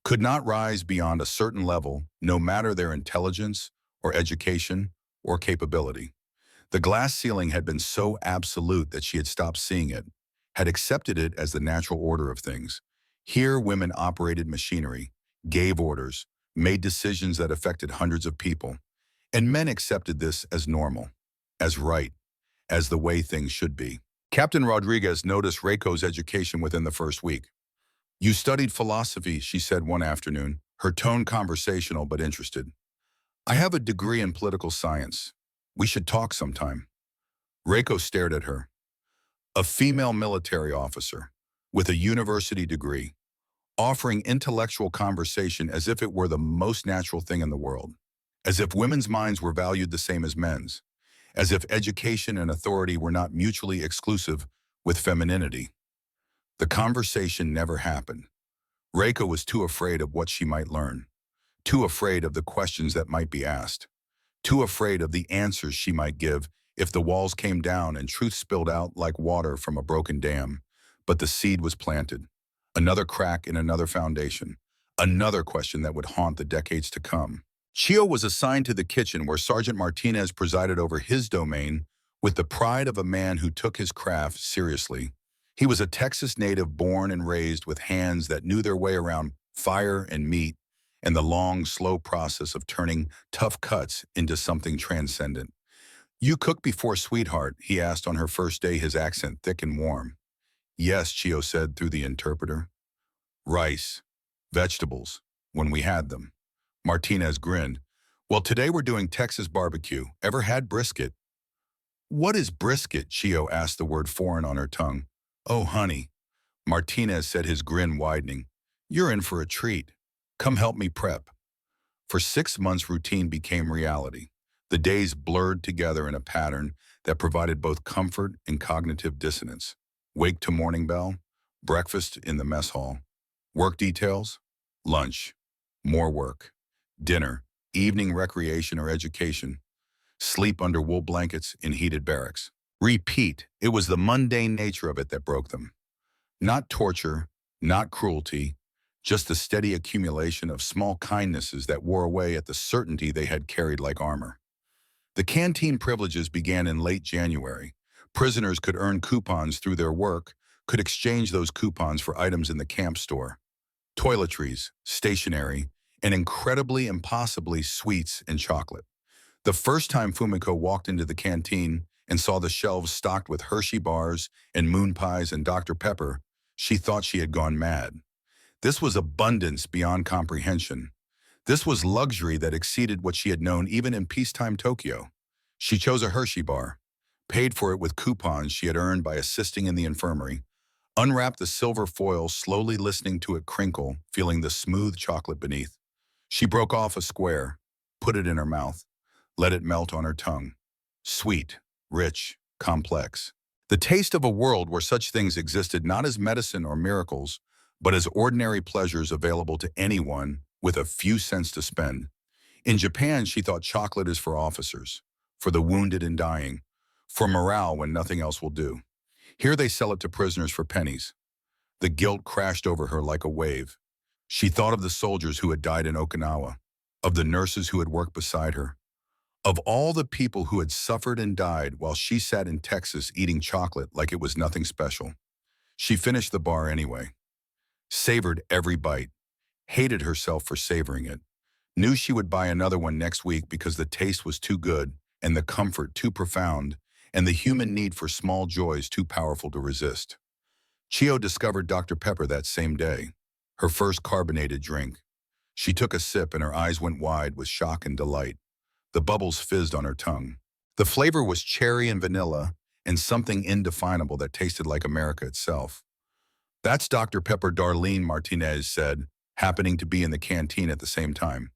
A: could not rise beyond a certain level, no matter their intelligence or education or capability. The glass ceiling had been so absolute that she had stopped seeing it, had accepted it as the natural order of things. Here, women operated machinery, gave orders, made decisions that affected hundreds of people, and men accepted this as normal, as right, as the way things should be. Captain Rodriguez noticed Reiko's education within the first week. "You studied philosophy," she said one afternoon, her tone conversational but interested. "I have a degree in political science. We should talk sometime." Reiko stared at her. A female military officer, with a university degree, offering intellectual conversation as if it were the most natural thing in the world, as if women's minds were valued the same as men's, as if education and authority were not mutually exclusive with femininity. The conversation never happened. Reiko was too afraid of what she might learn, too afraid of the questions that might be asked, too afraid of the answers she might give if the walls came down and truth spilled out like water from a broken dam. But the seed was planted. Another crack in another foundation. Another question that would haunt the decades to come. Chio was assigned to the kitchen where Sergeant Martinez presided over his domain with the pride of a man who took his craft seriously. He was a Texas native born and raised with hands that knew their way around fire and meat and the long, slow process of turning tough cuts into something transcendent. "You cook before, sweetheart?" he asked on her first day, his accent thick and warm. "Yes," Chio said through the interpreter. "Rice, vegetables, when we had them." Martinez grinned. "Well, today we're doing Texas barbecue. Ever had brisket?" "What is brisket?" Chio asked, the word foreign on her tongue. "Oh, honey," Martinez said, his grin widening. "You're in for a treat. Come help me prep." For 6 months, routine became reality. The days blurred together in a pattern that provided both comfort and cognitive dissonance. Wake to morning bell, breakfast in the mess hall, work details, lunch, more work, dinner, evening recreation or education, sleep under wool blankets in heated barracks. Repeat. It was the mundane nature of it that broke them. Not torture, not cruelty, just the steady accumulation of small kindnesses that wore away at the certainty they had carried like armor. The canteen privileges began in late January. Prisoners could earn coupons through their work, could exchange those coupons for items in the camp store. Toiletries, stationery, and incredibly impossibly sweets and chocolate. The first time Fumiko walked into the canteen and saw the shelves stocked with Hershey bars and moon pies and Dr. Pepper, she thought she had gone mad. This was abundance beyond comprehension. This was luxury that exceeded what she had known even in peacetime Tokyo. She chose a Hershey bar, paid for it with coupons she had earned by assisting in the infirmary, unwrapped the silver foil, slowly listening to it crinkle, feeling the smooth chocolate beneath. She broke off a square, put it in her mouth, let it melt on her tongue. Sweet, rich, complex. The taste of a world where such things existed not as medicine or miracles, but as ordinary pleasures available to anyone with a few cents to spend. In Japan, she thought chocolate is for officers, for the wounded and dying, for morale when nothing else will do. Here they sell it to prisoners for pennies. The guilt crashed over her like a wave. She thought of the soldiers who had died in Okinawa, of the nurses who had worked beside her, of all the people who had suffered and died while she sat in Texas eating chocolate like it was nothing special. She finished the bar anyway, savored every bite, hated herself for savoring it, knew she would buy another one next week because the taste was too good and the comfort too profound and the human need for small joys too powerful to resist. Chio discovered Dr. Pepper that same day, her first carbonated drink. She took a sip and her eyes went wide with shock and delight. The bubbles fizzed on her tongue. The flavor was cherry and vanilla and something indefinable that tasted like America itself. "That's Dr. Pepper," Darlene Martinez said, happening to be in the canteen at the same time.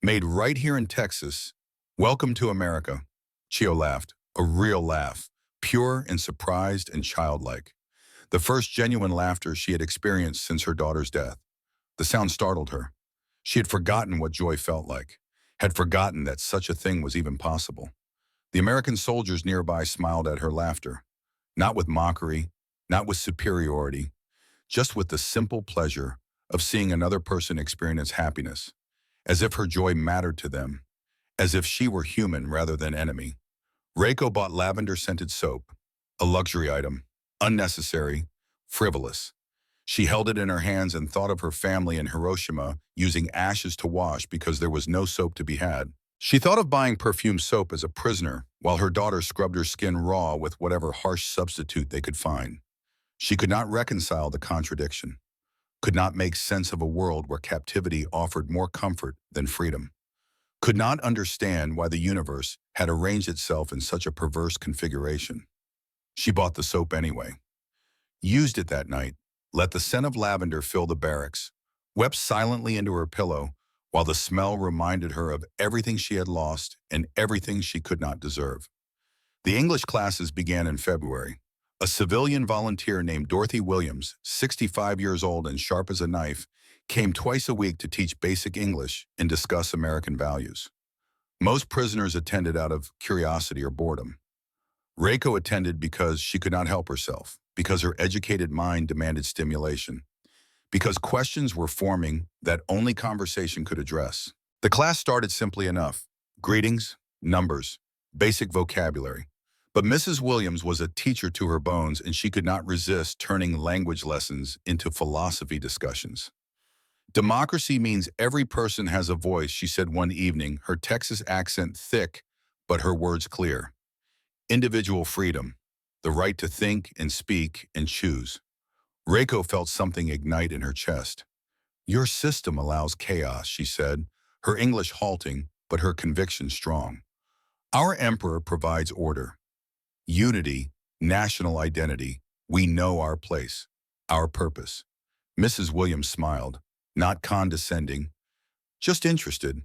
A: "Made right here in Texas. Welcome to America." Chio laughed, a real laugh, pure and surprised and childlike. The first genuine laughter she had experienced since her daughter's death. The sound startled her. She had forgotten what joy felt like, had forgotten that such a thing was even possible. The American soldiers nearby smiled at her laughter, not with mockery, not with superiority, just with the simple pleasure of seeing another person experience happiness, as if her joy mattered to them, as if she were human rather than enemy. Reiko bought lavender-scented soap, a luxury item, unnecessary, frivolous. She held it in her hands and thought of her family in Hiroshima using ashes to wash because there was no soap to be had. She thought of buying perfume soap as a prisoner while her daughter scrubbed her skin raw with whatever harsh substitute they could find. She could not reconcile the contradiction, could not make sense of a world where captivity offered more comfort than freedom, could not understand why the universe had arranged itself in such a perverse configuration. She bought the soap anyway, used it that night, let the scent of lavender fill the barracks, wept silently into her pillow while the smell reminded her of everything she had lost and everything she could not deserve. The English classes began in February. A civilian volunteer named Dorothy Williams, 65 years old and sharp as a knife, came twice a week to teach basic English and discuss American values. Most prisoners attended out of curiosity or boredom. Reiko attended because she could not help herself, because her educated mind demanded stimulation, because questions were forming that only conversation could address. The class started simply enough. Greetings, numbers, basic vocabulary. But Mrs. Williams was a teacher to her bones, and she could not resist turning language lessons into philosophy discussions. Democracy means every person has a voice, she said one evening, her Texas accent thick, but her words clear. Individual freedom, the right to think and speak and choose. Reiko felt something ignite in her chest. Your system allows chaos, she said, her English halting, but her conviction strong. Our emperor provides order, unity, national identity. We know our place, our purpose. Mrs. Williams smiled, not condescending, just interested.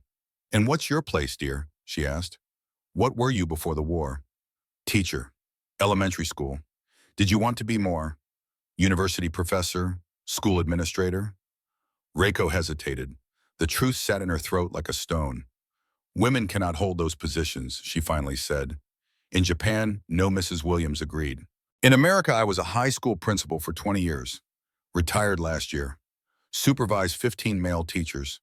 A: And what's your place, dear? She asked. What were you before the war? Teacher. Elementary school. Did you want to be more? University professor? School administrator? Reiko hesitated. The truth sat in her throat like a stone. Women cannot hold those positions, she finally said. In Japan, no, Mrs. Williams agreed. In America, I was a high school principal for 20 years. Retired last year. Supervised 15 male teachers.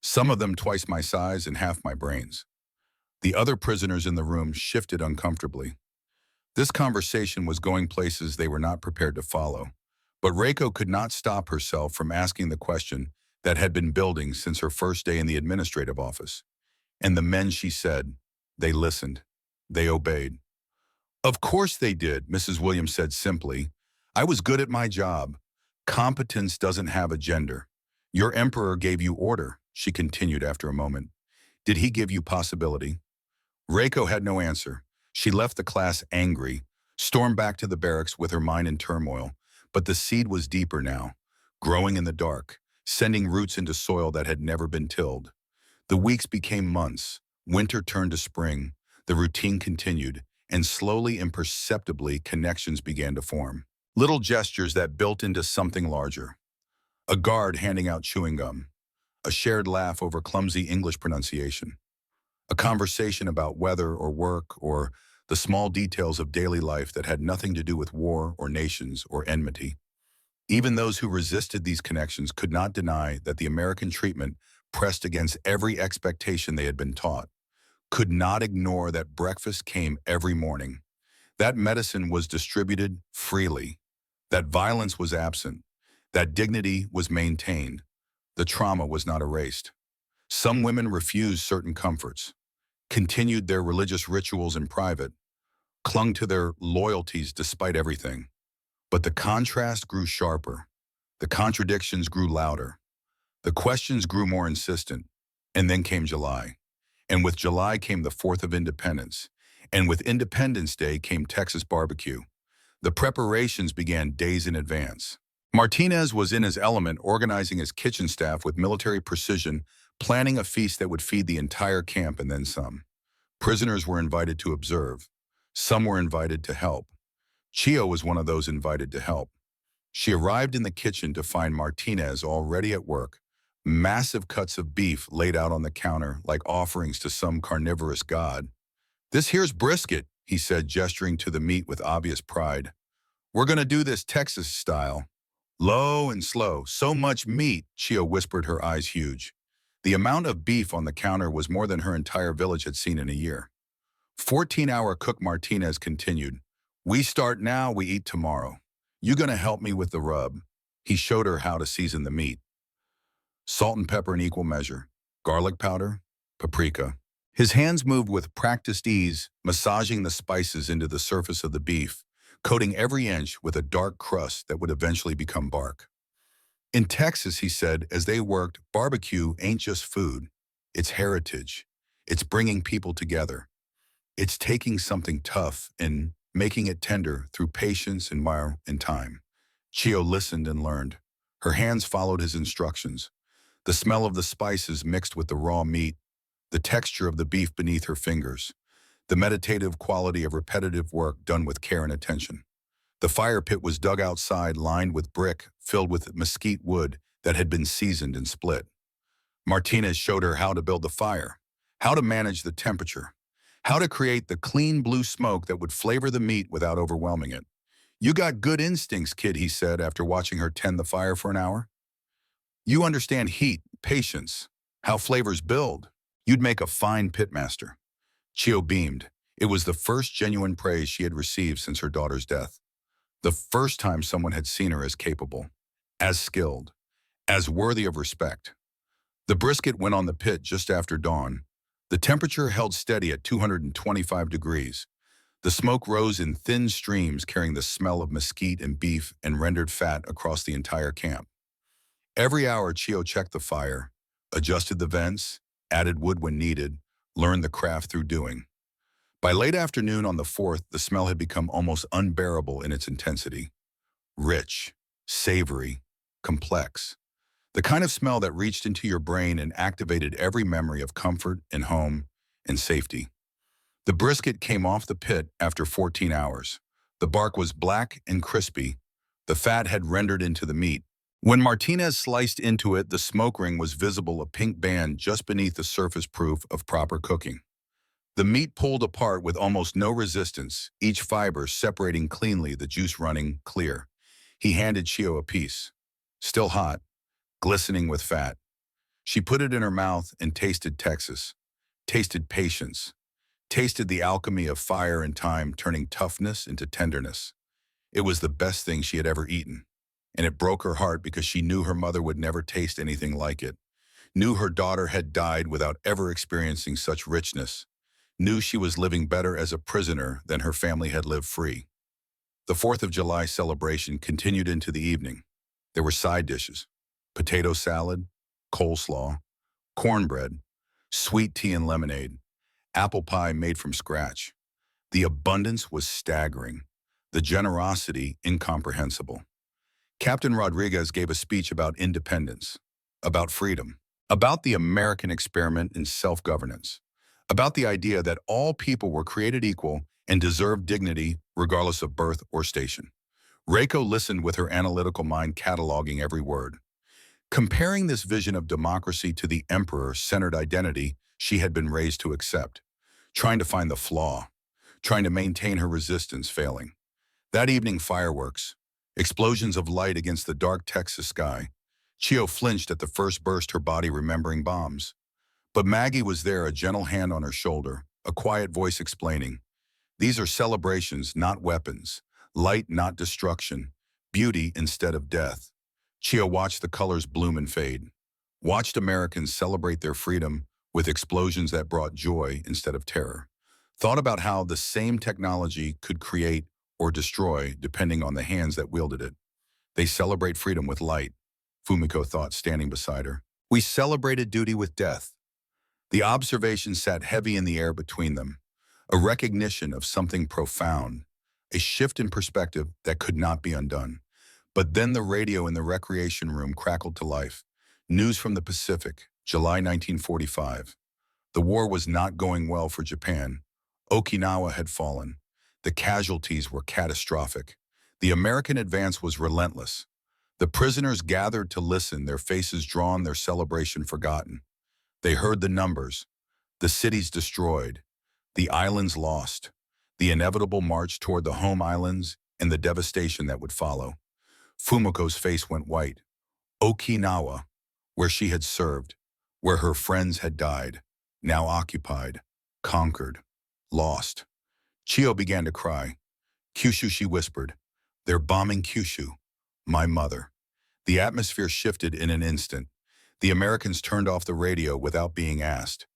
A: Some of them twice my size and half my brains. The other prisoners in the room shifted uncomfortably. This conversation was going places they were not prepared to follow. But Reiko could not stop herself from asking the question that had been building since her first day in the administrative office. And the men, she said, they listened. They obeyed. Of course they did, Mrs. Williams said simply. I was good at my job. Competence doesn't have a gender. Your emperor gave you order, she continued after a moment. Did he give you possibility? Reiko had no answer. She left the class angry, stormed back to the barracks with her mind in turmoil. But the seed was deeper now, growing in the dark, sending roots into soil that had never been tilled. The weeks became months. Winter turned to spring. The routine continued, and slowly, imperceptibly, connections began to form. Little gestures that built into something larger. A guard handing out chewing gum. A shared laugh over clumsy English pronunciation. A conversation about weather or work or the small details of daily life that had nothing to do with war or nations or enmity. Even those who resisted these connections could not deny that the American treatment pressed against every expectation they had been taught, could not ignore that breakfast came every morning, that medicine was distributed freely, that violence was absent, that dignity was maintained, the trauma was not erased. Some women refused certain comforts, continued their religious rituals in private, clung to their loyalties despite everything. But the contrast grew sharper. The contradictions grew louder. The questions grew more insistent. And then came July. And with July came the 4th of Independence. And with Independence Day came Texas barbecue. The preparations began days in advance. Martinez was in his element, organizing his kitchen staff with military precision, planning a feast that would feed the entire camp and then some. Prisoners were invited to observe. Some were invited to help. Chio was one of those invited to help. She arrived in the kitchen to find Martinez already at work, massive cuts of beef laid out on the counter like offerings to some carnivorous god. This here's brisket, he said, gesturing to the meat with obvious pride. We're gonna do this Texas style. Low and slow, so much meat, Chio whispered, her eyes huge. The amount of beef on the counter was more than her entire village had seen in a year. 14-hour cook Martinez continued. We start now, we eat tomorrow. You gonna help me with the rub? He showed her how to season the meat. Salt and pepper in equal measure. Garlic powder, paprika. His hands moved with practiced ease, massaging the spices into the surface of the beef, coating every inch with a dark crust that would eventually become bark. In Texas, he said, as they worked, barbecue ain't just food. It's heritage. It's bringing people together. It's taking something tough and making it tender through patience and time. Chio listened and learned. Her hands followed his instructions. The smell of the spices mixed with the raw meat, the texture of the beef beneath her fingers, the meditative quality of repetitive work done with care and attention. The fire pit was dug outside, lined with brick, filled with mesquite wood that had been seasoned and split. Martinez showed her how to build the fire, how to manage the temperature, how to create the clean blue smoke that would flavor the meat without overwhelming it. You got good instincts, kid, he said after watching her tend the fire for an hour. You understand heat, patience, how flavors build. You'd make a fine pitmaster. Chio beamed. It was the first genuine praise she had received since her daughter's death. The first time someone had seen her as capable, as skilled, as worthy of respect. The brisket went on the pit just after dawn. The temperature held steady at 225 degrees. The smoke rose in thin streams carrying the smell of mesquite and beef and rendered fat across the entire camp. Every hour, Chio checked the fire, adjusted the vents, added wood when needed, learned the craft through doing. By late afternoon on the 4th, the smell had become almost unbearable in its intensity. Rich, savory, complex. The kind of smell that reached into your brain and activated every memory of comfort and home and safety. The brisket came off the pit after 14 hours. The bark was black and crispy. The fat had rendered into the meat. When Martinez sliced into it, the smoke ring was visible, a pink band just beneath the surface proof of proper cooking. The meat pulled apart with almost no resistance, each fiber separating cleanly, the juice running clear. He handed Chio a piece. Still hot, glistening with fat. She put it in her mouth and tasted Texas, tasted patience, tasted the alchemy of fire and time turning toughness into tenderness. It was the best thing she had ever eaten, and it broke her heart because she knew her mother would never taste anything like it, knew her daughter had died without ever experiencing such richness, knew she was living better as a prisoner than her family had lived free. The 4th of July celebration continued into the evening. There were side dishes, potato salad, coleslaw, cornbread, sweet tea and lemonade, apple pie made from scratch. The abundance was staggering, the generosity incomprehensible. Captain Rodriguez gave a speech about independence, about freedom, about the American experiment in self-governance, about the idea that all people were created equal and deserved dignity regardless of birth or station. Reiko listened with her analytical mind cataloging every word, comparing this vision of democracy to the emperor-centered identity she had been raised to accept, trying to find the flaw, trying to maintain her resistance, failing. That evening, fireworks, explosions of light against the dark Texas sky. Chio flinched at the first burst, her body remembering bombs. But Maggie was there, a gentle hand on her shoulder, a quiet voice explaining, "These are celebrations, not weapons. Light, not destruction. Beauty instead of death." Chio watched the colors bloom and fade, watched Americans celebrate their freedom with explosions that brought joy instead of terror, thought about how the same technology could create or destroy depending on the hands that wielded it. They celebrate freedom with light, Fumiko thought, standing beside her. We celebrated duty with death. The observation sat heavy in the air between them, a recognition of something profound, a shift in perspective that could not be undone. But then the radio in the recreation room crackled to life. News from the Pacific, July 1945. The war was not going well for Japan. Okinawa had fallen. The casualties were catastrophic. The American advance was relentless. The prisoners gathered to listen, their faces drawn, their celebration forgotten. They heard the numbers, the cities destroyed, the islands lost, the inevitable march toward the home islands, and the devastation that would follow. Fumiko's face went white. Okinawa, where she had served, where her friends had died, now occupied, conquered, lost. Chio began to cry. "Kyushu," she whispered. "They're bombing Kyushu. My mother." The atmosphere shifted in an instant. The Americans turned off the radio without being asked,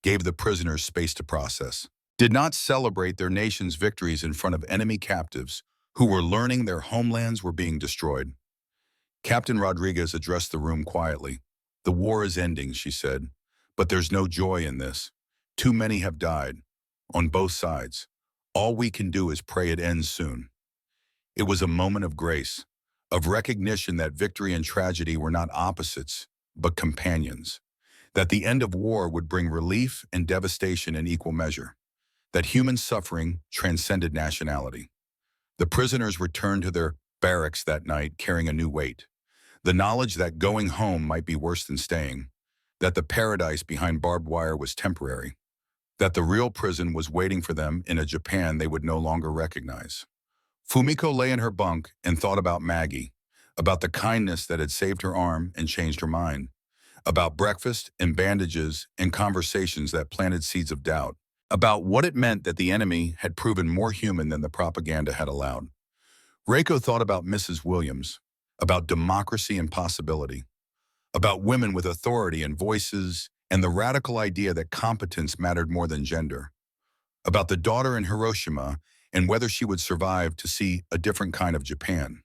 A: gave the prisoners space to process, did not celebrate their nation's victories in front of enemy captives who were learning their homelands were being destroyed. Captain Rodriguez addressed the room quietly. "The war is ending," she said, "but there's no joy in this. Too many have died, on both sides. All we can do is pray it ends soon." It was a moment of grace, of recognition that victory and tragedy were not opposites, but companions, that the end of war would bring relief and devastation in equal measure, that human suffering transcended nationality. The prisoners returned to their barracks that night carrying a new weight, the knowledge that going home might be worse than staying, that the paradise behind barbed wire was temporary, that the real prison was waiting for them in a Japan they would no longer recognize. Fumiko lay in her bunk and thought about Maggie, about the kindness that had saved her arm and changed her mind, about breakfast and bandages and conversations that planted seeds of doubt, about what it meant that the enemy had proven more human than the propaganda had allowed. Reiko thought about Mrs. Williams, about democracy and possibility, about women with authority and voices, and the radical idea that competence mattered more than gender, about the daughter in Hiroshima and whether she would survive to see a different kind of Japan.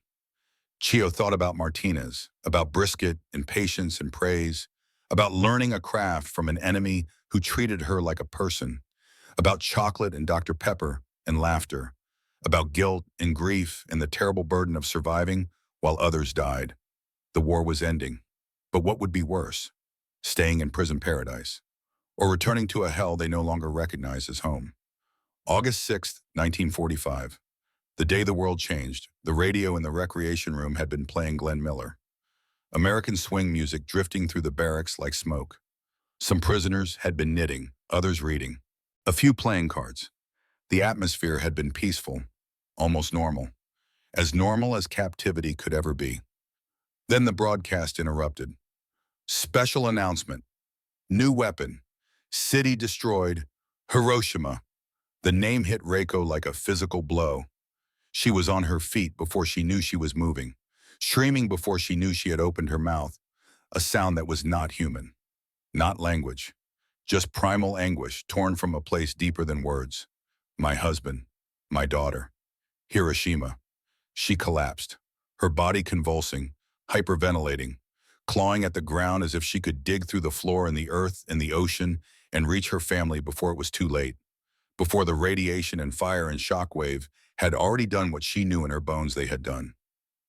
A: Chio thought about Martinez, about brisket and patience and praise, about learning a craft from an enemy who treated her like a person, about chocolate and Dr. Pepper and laughter, about guilt and grief and the terrible burden of surviving while others died. The war was ending. But what would be worse? Staying in prison paradise, or returning to a hell they no longer recognized as home. August 6, 1945. The day the world changed, the radio in the recreation room had been playing Glenn Miller. American swing music drifting through the barracks like smoke. Some prisoners had been knitting, others reading. A few playing cards. The atmosphere had been peaceful, almost normal as captivity could ever be. Then the broadcast interrupted. Special announcement. New weapon. City destroyed. Hiroshima. The name hit Reiko like a physical blow. She was on her feet before she knew she was moving, screaming before she knew she had opened her mouth, a sound that was not human, not language, just primal anguish torn from a place deeper than words. My husband, my daughter. Hiroshima. She collapsed, her body convulsing, hyperventilating, clawing at the ground as if she could dig through the floor and the earth and the ocean and reach her family before it was too late, before the radiation and fire and shockwave had already done what she knew in her bones they had done.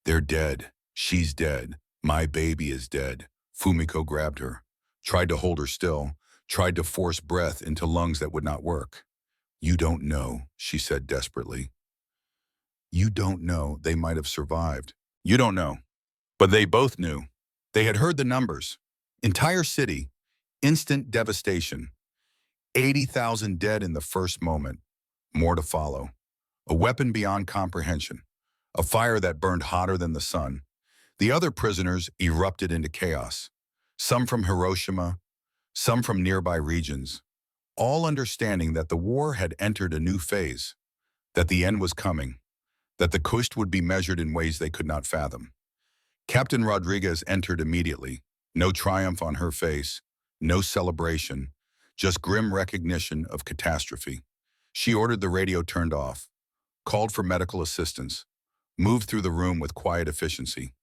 A: They're dead. She's dead. My baby is dead. Fumiko grabbed her, tried to hold her still, tried to force breath into lungs that would not work. You don't know, she said desperately. You don't know they might have survived. You don't know. But they both knew. They had heard the numbers. Entire city. Instant devastation. 80,000 dead in the first moment. More to follow. A weapon beyond comprehension. A fire that burned hotter than the sun. The other prisoners erupted into chaos. Some from Hiroshima, some from nearby regions, all understanding that the war had entered a new phase, that the end was coming, that the coast would be measured in ways they could not fathom. Captain Rodriguez entered immediately, no triumph on her face, no celebration, just grim recognition of catastrophe. She ordered the radio turned off, called for medical assistance, moved through the room with quiet efficiency.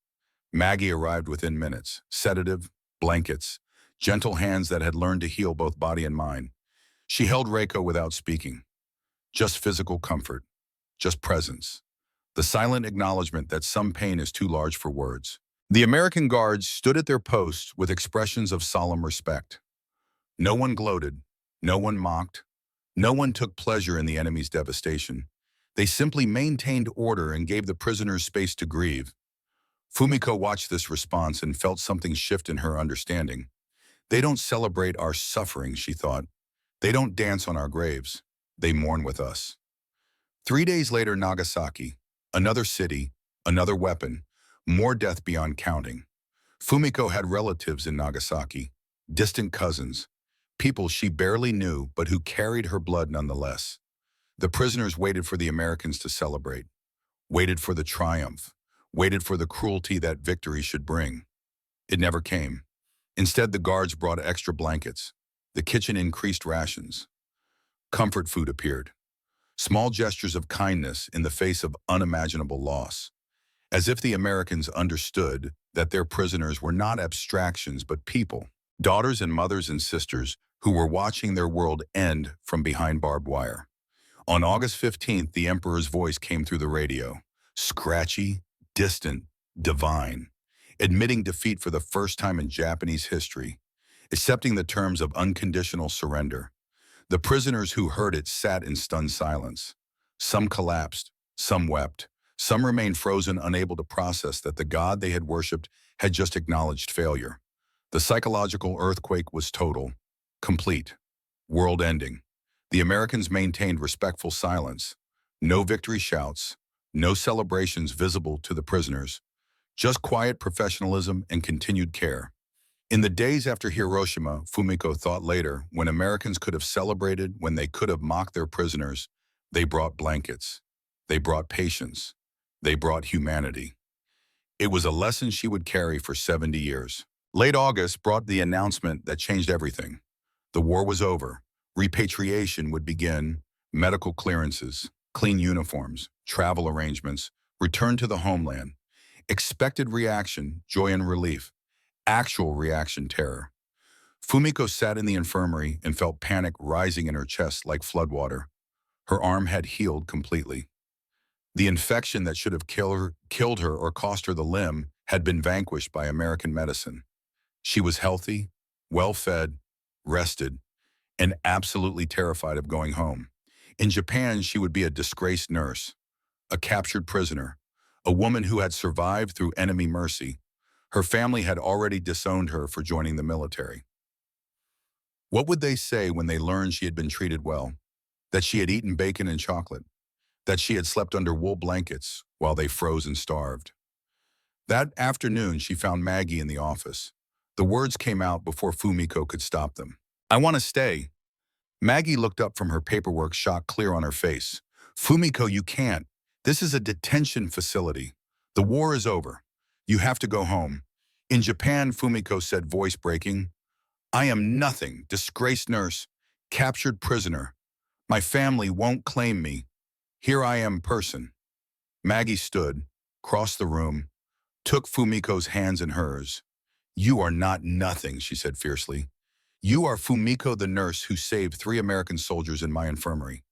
A: Maggie arrived within minutes, sedative, blankets, gentle hands that had learned to heal both body and mind. She held Reiko without speaking, just physical comfort, just presence, the silent acknowledgement that some pain is too large for words. The American guards stood at their posts with expressions of solemn respect. No one gloated, no one mocked, no one took pleasure in the enemy's devastation. They simply maintained order and gave the prisoners space to grieve. Fumiko watched this response and felt something shift in her understanding. They don't celebrate our suffering, she thought. They don't dance on our graves. They mourn with us. 3 days later, Nagasaki. Another city, another weapon, more death beyond counting. Fumiko had relatives in Nagasaki, distant cousins, people she barely knew but who carried her blood nonetheless. The prisoners waited for the Americans to celebrate, waited for the triumph, waited for the cruelty that victory should bring. It never came. Instead, the guards brought extra blankets. The kitchen increased rations. Comfort food appeared. Small gestures of kindness in the face of unimaginable loss. As if the Americans understood that their prisoners were not abstractions but people, daughters and mothers and sisters who were watching their world end from behind barbed wire. On August 15th, the Emperor's voice came through the radio, scratchy, distant, divine, admitting defeat for the first time in Japanese history, accepting the terms of unconditional surrender. The prisoners who heard it sat in stunned silence. Some collapsed, some wept, some remained frozen, unable to process that the God they had worshipped had just acknowledged failure. The psychological earthquake was total, complete, world-ending. The Americans maintained respectful silence. No victory shouts, no celebrations visible to the prisoners, just quiet professionalism and continued care. In the days after Hiroshima, Fumiko thought later, when Americans could have celebrated, when they could have mocked their prisoners, they brought blankets. They brought patience. They brought humanity. It was a lesson she would carry for 70 years. Late August brought the announcement that changed everything. The war was over. Repatriation would begin, medical clearances, clean uniforms, travel arrangements, return to the homeland. Expected reaction, joy and relief. Actual reaction, terror. Fumiko sat in the infirmary and felt panic rising in her chest like floodwater. Her arm had healed completely. The infection that should have killed her or cost her the limb had been vanquished by American medicine. She was healthy, well-fed, rested, and absolutely terrified of going home. In Japan, she would be a disgraced nurse, a captured prisoner, a woman who had survived through enemy mercy. Her family had already disowned her for joining the military. What would they say when they learned she had been treated well, that she had eaten bacon and chocolate, that she had slept under wool blankets while they froze and starved? That afternoon, she found Maggie in the office. The words came out before Fumiko could stop them. "I want to stay." Maggie looked up from her paperwork, shock clear on her face. "Fumiko, you can't. This is a detention facility. The war is over. You have to go home." In Japan, Fumiko said, voice breaking, "I am nothing, disgraced nurse, captured prisoner. My family won't claim me. Here I am, person." Maggie stood, crossed the room, took Fumiko's hands in hers. "You are not nothing," she said fiercely. "You are Fumiko, the nurse who saved 3 American soldiers in my infirmary."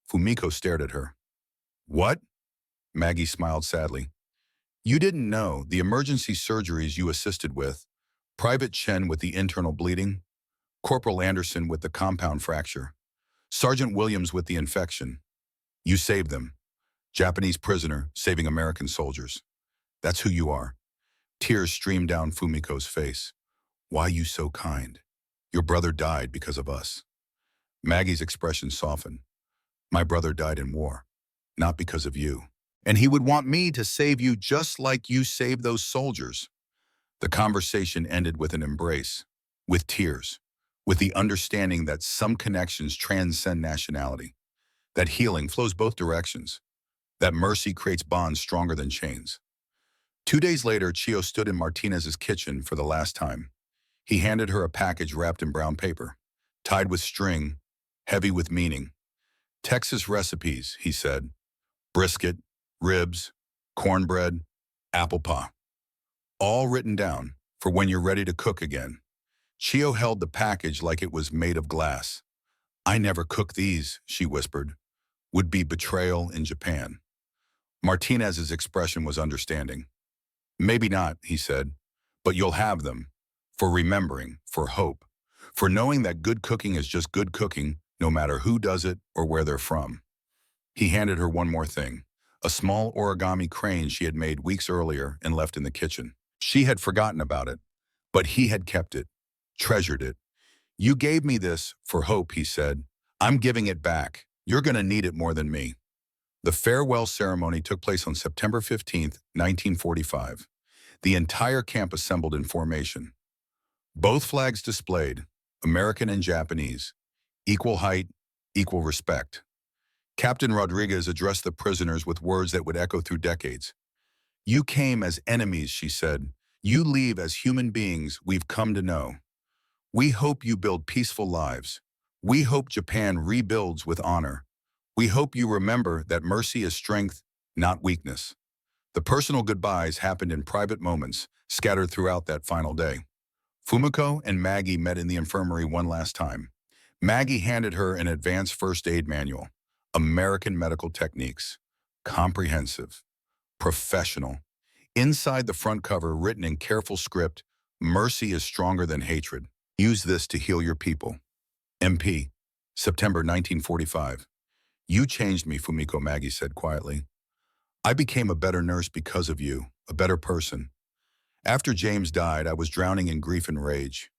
A: Fumiko stared at her. "What?" Maggie smiled sadly. "You didn't know the emergency surgeries you assisted with, Private Chen with the internal bleeding, Corporal Anderson with the compound fracture, Sergeant Williams with the infection. You saved them. Japanese prisoner saving American soldiers. That's who you are." Tears streamed down Fumiko's face. "Why you so kind? Your brother died because of us." Maggie's expression softened. "My brother died in war, not because of you. And he would want me to save you just like you saved those soldiers." The conversation ended with an embrace, with tears, with the understanding that some connections transcend nationality, that healing flows both directions, that mercy creates bonds stronger than chains. 2 days later, Chio stood in Martinez's kitchen for the last time. He handed her a package wrapped in brown paper, tied with string, heavy with meaning. "Texas recipes," he said. "Brisket, ribs, cornbread, apple pie. All written down for when you're ready to cook again." Chio held the package like it was made of glass. "I never cook these," she whispered. Would be betrayal in Japan. Martinez's expression was understanding. "Maybe not," he said, "but you'll have them. For remembering, for hope, for knowing that good cooking is just good cooking, no matter who does it or where they're from." He handed her one more thing, a small origami crane she had made weeks earlier and left in the kitchen. She had forgotten about it, but he had kept it, treasured it. "You gave me this for hope," he said. "I'm giving it back. You're going to need it more than me." The farewell ceremony took place on September 15th, 1945. The entire camp assembled in formation. Both flags displayed, American and Japanese, equal height, equal respect. Captain Rodriguez addressed the prisoners with words that would echo through decades. "You came as enemies," she said. "You leave as human beings we've come to know. We hope you build peaceful lives. We hope Japan rebuilds with honor. We hope you remember that mercy is strength, not weakness." The personal goodbyes happened in private moments, scattered throughout that final day. Fumiko and Maggie met in the infirmary one last time. Maggie handed her an advanced first aid manual, American medical techniques, comprehensive, professional. Inside the front cover, written in careful script, "Mercy is stronger than hatred. Use this to heal your people." MP, September 1945. "You changed me," Fumiko, Maggie said quietly. "I became a better nurse because of you, a better person. After James died, I was drowning in grief and rage.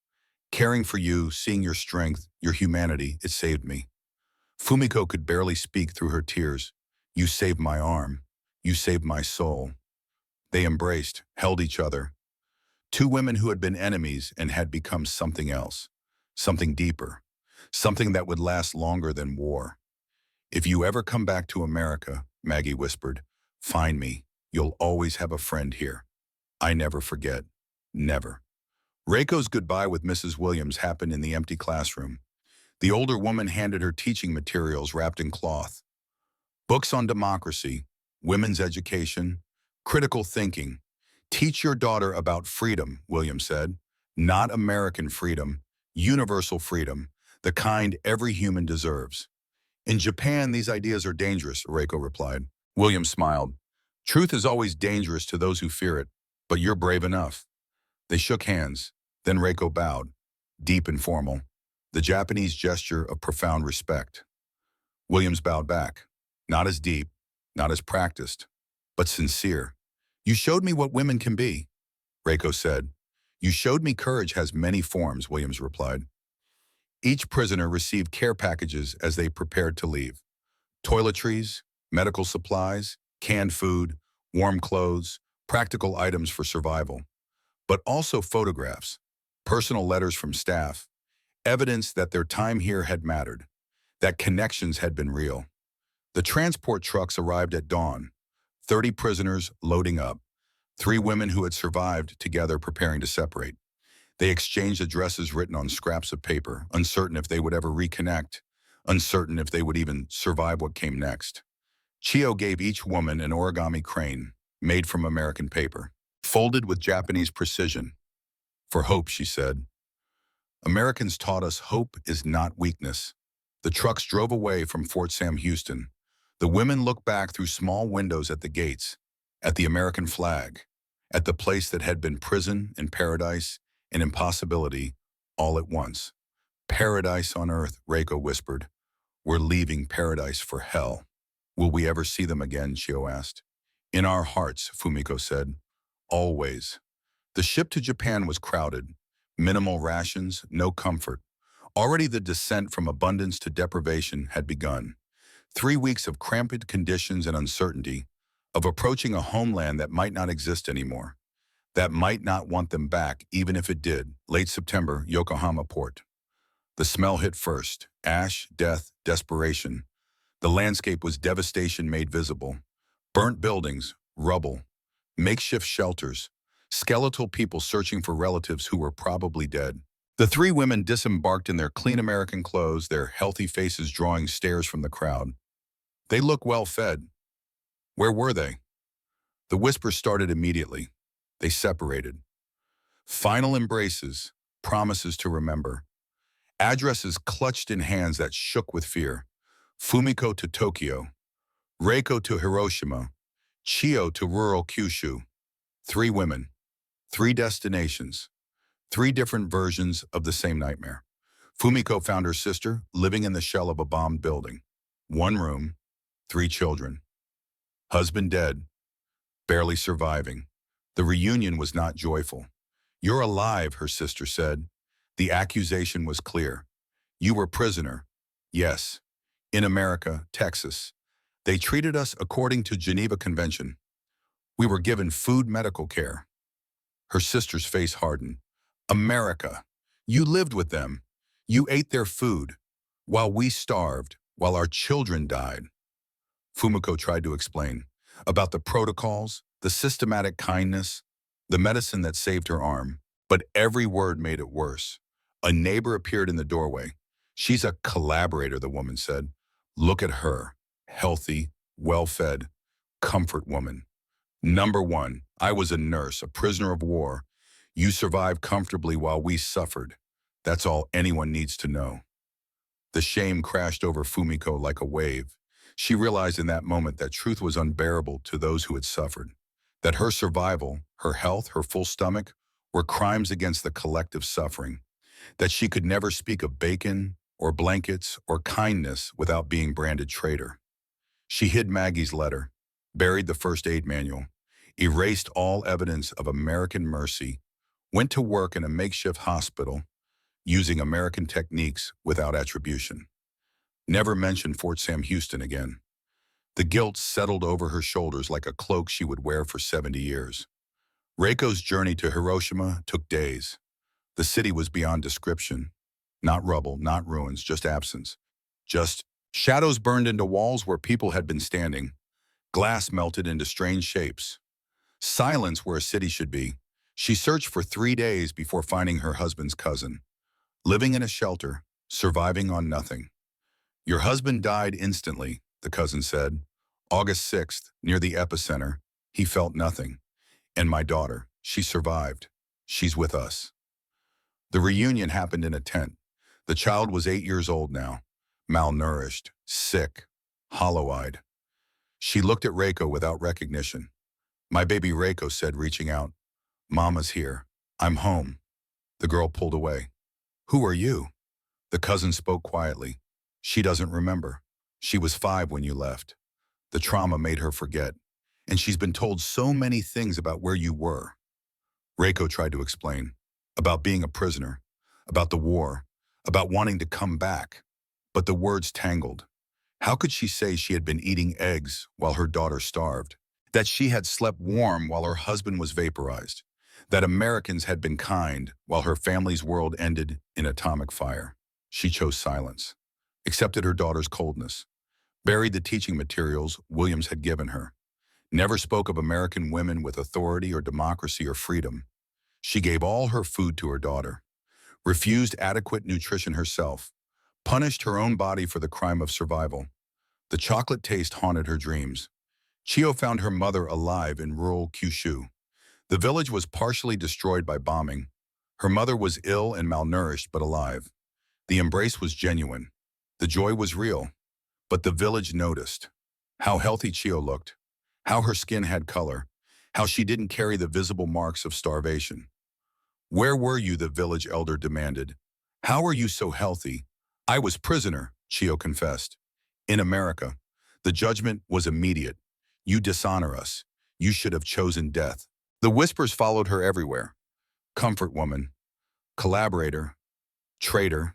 A: Caring for you, seeing your strength, your humanity, it saved me." Fumiko could barely speak through her tears. "You saved my arm. You saved my soul." They embraced, held each other. Two women who had been enemies and had become something else, something deeper, something that would last longer than war. If you ever come back to America, Maggie whispered, find me. You'll always have a friend here. I never forget. Never. Reiko's goodbye with Mrs. Williams happened in the empty classroom. The older woman handed her teaching materials wrapped in cloth. Books on democracy, women's education, critical thinking. Teach your daughter about freedom, Williams said. Not American freedom, universal freedom, the kind every human deserves. In Japan, these ideas are dangerous, Reiko replied. Williams smiled. Truth is always dangerous to those who fear it, but you're brave enough. They shook hands. Then Reiko bowed, deep and formal, the Japanese gesture of profound respect. Williams bowed back, not as deep, not as practiced, but sincere. You showed me what women can be, Reiko said. You showed me courage has many forms, Williams replied. Each prisoner received care packages as they prepared to leave. Toiletries, medical supplies, canned food, warm clothes, practical items for survival. But also photographs, personal letters from staff, evidence that their time here had mattered, that connections had been real. The transport trucks arrived at dawn, 30 prisoners loading up, 3 women who had survived together preparing to separate. They exchanged addresses written on scraps of paper, uncertain if they would ever reconnect, uncertain if they would even survive what came next. Chio gave each woman an origami crane, made from American paper, folded with Japanese precision. For hope, she said. Americans taught us hope is not weakness. The trucks drove away from Fort Sam Houston. The women looked back through small windows at the gates, at the American flag, at the place that had been prison and paradise and impossibility all at once. Paradise on earth, Reiko whispered. We're leaving paradise for hell. Will we ever see them again, Chio asked. In our hearts, Fumiko said. Always. The ship to Japan was crowded. Minimal rations, no comfort. Already the descent from abundance to deprivation had begun. 3 weeks of cramped conditions and uncertainty, of approaching a homeland that might not exist anymore, that might not want them back even if it did. Late September, Yokohama port. The smell hit first. Ash, death, desperation. The landscape was devastation made visible. Burnt buildings, rubble, makeshift shelters, skeletal people searching for relatives who were probably dead. The 3 women disembarked in their clean American clothes, their healthy faces drawing stares from the crowd. They looked well fed. Where were they? The whisper started immediately. They separated. Final embraces, promises to remember. Addresses clutched in hands that shook with fear. Fumiko to Tokyo, Reiko to Hiroshima, Chio to rural Kyushu. 3 women, 3 destinations, 3 different versions of the same nightmare. Fumiko found her sister living in the shell of a bombed building. 1 room, 3 children. Husband dead, barely surviving. The reunion was not joyful. You're alive, her sister said. The accusation was clear. You were prisoner. Yes. In America, Texas. They treated us according to Geneva Convention. We were given food medical care. Her sister's face hardened. America. You lived with them. You ate their food. While we starved, while our children died. Fumiko tried to explain about the protocols, the systematic kindness, the medicine that saved her arm. But every word made it worse. A neighbor appeared in the doorway. She's a collaborator, the woman said. Look at her. Healthy, well-fed, comfort woman. Number 1, I was a nurse, a prisoner of war. You survived comfortably while we suffered. That's all anyone needs to know. The shame crashed over Fumiko like a wave. She realized in that moment that truth was unbearable to those who had suffered, that her survival, her health, her full stomach were crimes against the collective suffering, that she could never speak of bacon or blankets or kindness without being branded traitor. She hid Maggie's letter, buried the first aid manual, erased all evidence of American mercy, went to work in a makeshift hospital using American techniques without attribution. Never mentioned Fort Sam Houston again. The guilt settled over her shoulders like a cloak she would wear for 70 years. Reiko's journey to Hiroshima took days. The city was beyond description. Not rubble, not ruins, just absence. Just shadows burned into walls where people had been standing. Glass melted into strange shapes. Silence where a city should be. She searched for 3 days before finding her husband's cousin. Living in a shelter, surviving on nothing. Your husband died instantly, the cousin said. August 6th, near the epicenter, he felt nothing. And my daughter, she survived. She's with us. The reunion happened in a tent. The child was 8 years old now, malnourished, sick, hollow-eyed. She looked at Reiko without recognition. My baby, Reiko said, reaching out. Mama's here. I'm home. The girl pulled away. Who are you? The cousin spoke quietly. She doesn't remember. She was 5 when you left. The trauma made her forget. And she's been told so many things about where you were. Reiko tried to explain. About being a prisoner. About the war. About wanting to come back. But the words tangled. How could she say she had been eating eggs while her daughter starved? That she had slept warm while her husband was vaporized? That Americans had been kind while her family's world ended in atomic fire? She chose silence. Accepted her daughter's coldness. Buried the teaching materials Williams had given her. Never spoke of American women with authority or democracy or freedom. She gave all her food to her daughter. Refused adequate nutrition herself. Punished her own body for the crime of survival. The chocolate taste haunted her dreams. Chio found her mother alive in rural Kyushu. The village was partially destroyed by bombing. Her mother was ill and malnourished but alive. The embrace was genuine. The joy was real. But the village noticed. How healthy Chio looked. How her skin had color. How she didn't carry the visible marks of starvation. Where were you, the village elder demanded. How are you so healthy? I was prisoner, Chio confessed. In America, the judgment was immediate. You dishonor us. You should have chosen death. The whispers followed her everywhere. Comfort woman, collaborator, traitor.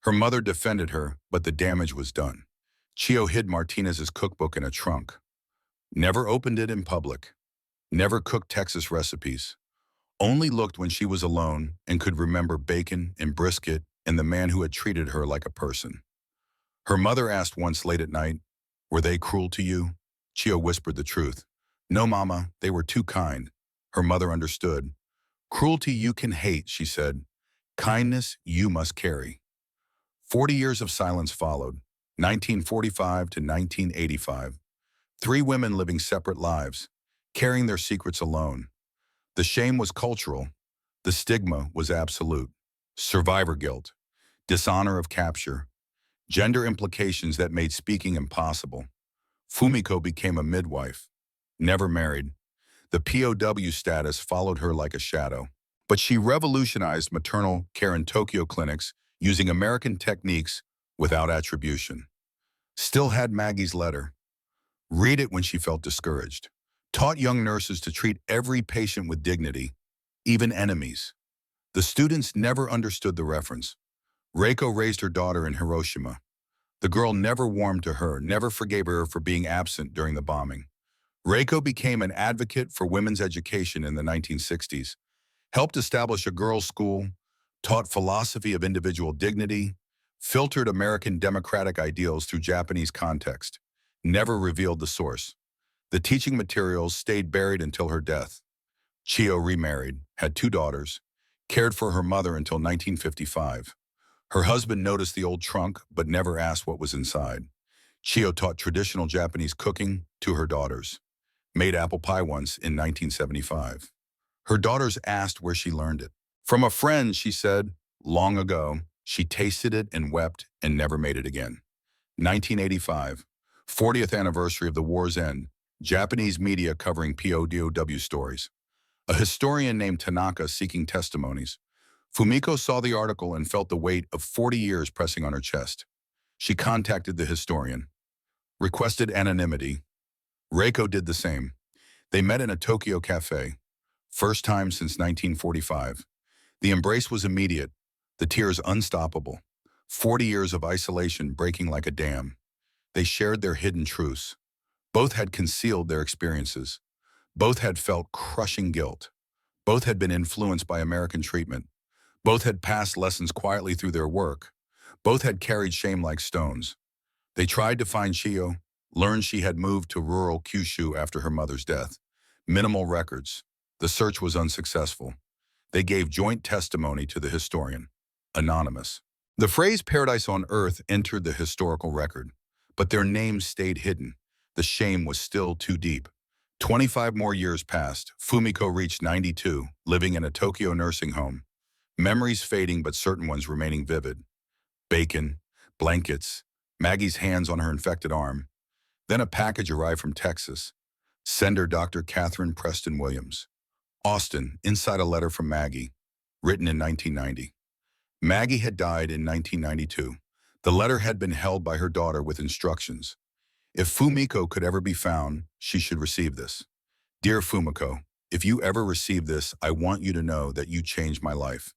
A: Her mother defended her, but the damage was done. Chio hid Martinez's cookbook in a trunk. Never opened it in public. Never cooked Texas recipes. Only looked when she was alone and could remember bacon and brisket and the man who had treated her like a person. Her mother asked once late at night, "Were they cruel to you?" Chio whispered the truth. "No, Mama, they were too kind." Her mother understood. "Cruelty you can hate," she said. "Kindness you must carry." 40 years of silence followed, 1945 to 1985. 3 women living separate lives, carrying their secrets alone. The shame was cultural. The stigma was absolute. Survivor guilt, dishonor of capture, gender implications that made speaking impossible. Fumiko became a midwife, never married. The POW status followed her like a shadow. But she revolutionized maternal care in Tokyo clinics using American techniques without attribution. Still had Maggie's letter. Read it when she felt discouraged. Taught young nurses to treat every patient with dignity, even enemies. The students never understood the reference. Reiko raised her daughter in Hiroshima. The girl never warmed to her, never forgave her for being absent during the bombing. Reiko became an advocate for women's education in the 1960s, helped establish a girls' school, taught philosophy of individual dignity, filtered American democratic ideals through Japanese context, never revealed the source. The teaching materials stayed buried until her death. Chio remarried, had 2 daughters, cared for her mother until 1955. Her husband noticed the old trunk but never asked what was inside. Chio taught traditional Japanese cooking to her daughters. Made apple pie once in 1975. Her daughters asked where she learned it. From a friend, she said, long ago. She tasted it and wept and never made it again. 1985, 40th anniversary of the war's end. Japanese media covering POW stories. A historian named Tanaka seeking testimonies. Fumiko saw the article and felt the weight of 40 years pressing on her chest. She contacted the historian, requested anonymity. Reiko did the same. They met in a Tokyo cafe. First time since 1945. The embrace was immediate, the tears unstoppable. 40 years of isolation breaking like a dam. They shared their hidden truths. Both had concealed their experiences. Both had felt crushing guilt. Both had been influenced by American treatment. Both had passed lessons quietly through their work. Both had carried shame like stones. They tried to find Chio, learned she had moved to rural Kyushu after her mother's death. Minimal records. The search was unsuccessful. They gave joint testimony to the historian. Anonymous. The phrase paradise on earth entered the historical record, but their names stayed hidden. The shame was still too deep. 25 more years passed. Fumiko reached 92, living in a Tokyo nursing home. Memories fading, but certain ones remaining vivid. Bacon, blankets, Maggie's hands on her infected arm. Then a package arrived from Texas. Sender Dr. Catherine Preston Williams. Austin, inside a letter from Maggie, written in 1990. Maggie had died in 1992. The letter had been held by her daughter with instructions. If Fumiko could ever be found, she should receive this. Dear Fumiko, if you ever receive this, I want you to know that you changed my life.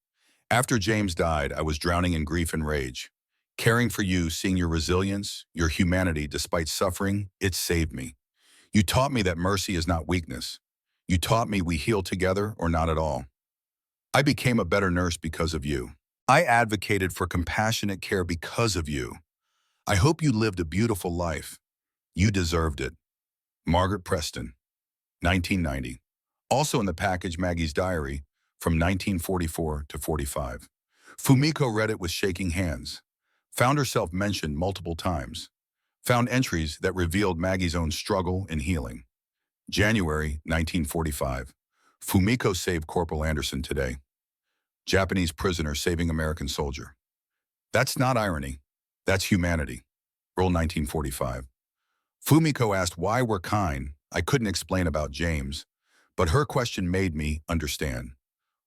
A: After James died, I was drowning in grief and rage. Caring for you, seeing your resilience, your humanity despite suffering, it saved me. You taught me that mercy is not weakness. You taught me we heal together or not at all. I became a better nurse because of you. I advocated for compassionate care because of you. I hope you lived a beautiful life. You deserved it. Margaret Preston, 1990. Also in the package, Maggie's diary from 1944 to 45. Fumiko read it with shaking hands. Found herself mentioned multiple times. Found entries that revealed Maggie's own struggle and healing. January 1945. Fumiko saved Corporal Anderson today. Japanese prisoner saving American soldier. That's not irony. That's humanity. Earl 1945. Fumiko asked why we're kind. I couldn't explain about James, but her question made me understand.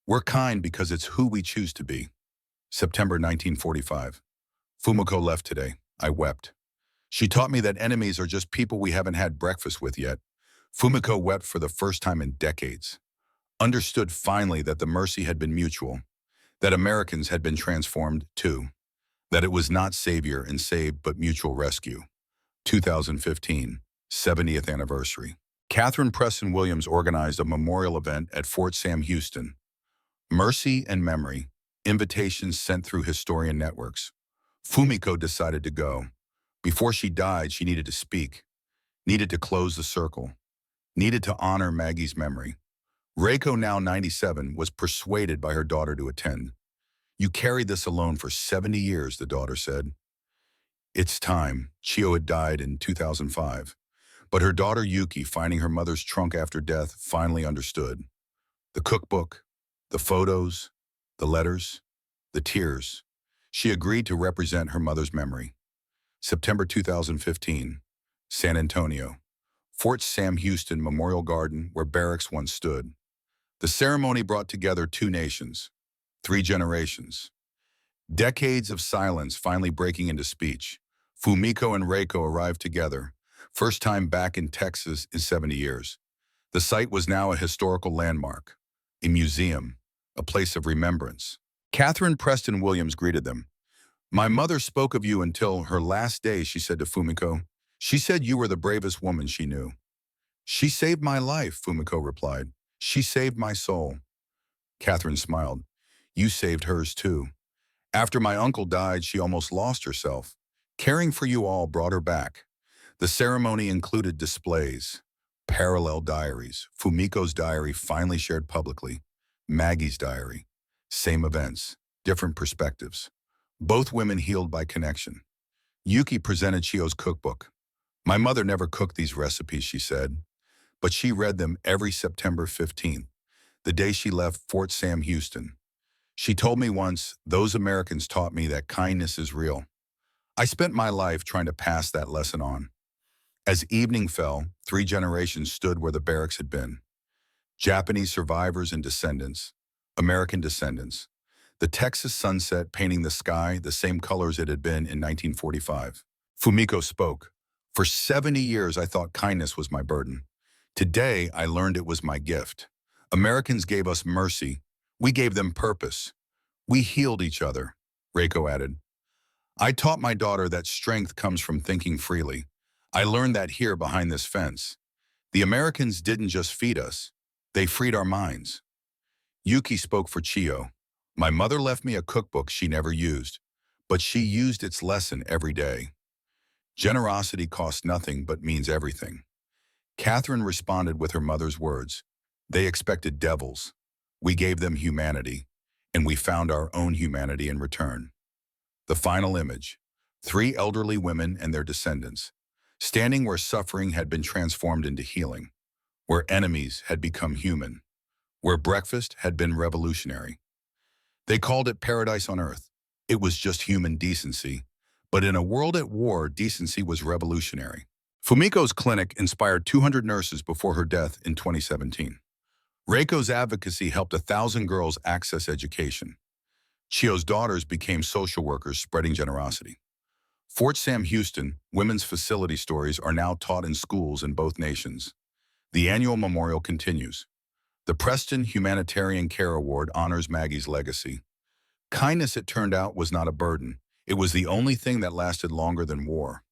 A: We're kind because it's who we choose to be. September 1945. Fumiko left today. I wept. She taught me that enemies are just people we haven't had breakfast with yet. Fumiko wept for the first time in decades. Understood finally that the mercy had been mutual, that Americans had been transformed too, that it was not savior and saved but mutual rescue. 2015, 70th anniversary. Catherine Preston Williams organized a memorial event at Fort Sam Houston. Mercy and memory, invitations sent through historian networks. Fumiko decided to go. Before she died, she needed to speak, needed to close the circle, needed to honor Maggie's memory. Reiko, now 97, was persuaded by her daughter to attend. You carried this alone for 70 years, the daughter said. It's time. Chio had died in 2005. But her daughter Yuki, finding her mother's trunk after death, finally understood. The cookbook, the photos, the letters, the tears. She agreed to represent her mother's memory. September 2015, San Antonio. Fort Sam Houston Memorial Garden, where barracks once stood. The ceremony brought together two nations, three generations. Decades of silence finally breaking into speech. Fumiko and Reiko arrived together, first time back in Texas in 70 years. The site was now a historical landmark, a museum, a place of remembrance. Catherine Preston Williams greeted them. My mother spoke of you until her last day, she said to Fumiko. She said you were the bravest woman she knew. She saved my life, Fumiko replied. She saved my soul. Catherine smiled. You saved hers too. After my uncle died, she almost lost herself. Caring for you all brought her back. The ceremony included displays, parallel diaries, Fumiko's diary finally shared publicly, Maggie's diary, same events, different perspectives. Both women healed by connection. Yuki presented Chio's cookbook. My mother never cooked these recipes, she said, but she read them every September 15th, the day she left Fort Sam Houston. She told me once, those Americans taught me that kindness is real. I spent my life trying to pass that lesson on. As evening fell, three generations stood where the barracks had been. Japanese survivors and descendants, American descendants. The Texas sunset painting the sky the same colors it had been in 1945. Fumiko spoke. For 70 years, I thought kindness was my burden. Today, I learned it was my gift. Americans gave us mercy. We gave them purpose. We healed each other, Reiko added. I taught my daughter that strength comes from thinking freely. I learned that here behind this fence. The Americans didn't just feed us. They freed our minds. Yuki spoke for Chio. My mother left me a cookbook she never used, but she used its lesson every day. Generosity costs nothing but means everything. Catherine responded with her mother's words. They expected devils. We gave them humanity, and we found our own humanity in return. The final image. 3 elderly women and their descendants, standing where suffering had been transformed into healing, where enemies had become human, where breakfast had been revolutionary. They called it paradise on earth. It was just human decency. But in a world at war, decency was revolutionary. Fumiko's clinic inspired 200 nurses before her death in 2017. Reiko's advocacy helped 1,000 girls access education. Chio's daughters became social workers spreading generosity. Fort Sam Houston, women's facility stories are now taught in schools in both nations. The annual memorial continues. The Preston Humanitarian Care Award honors Maggie's legacy. Kindness, it turned out, was not a burden. It was the only thing that lasted longer than war.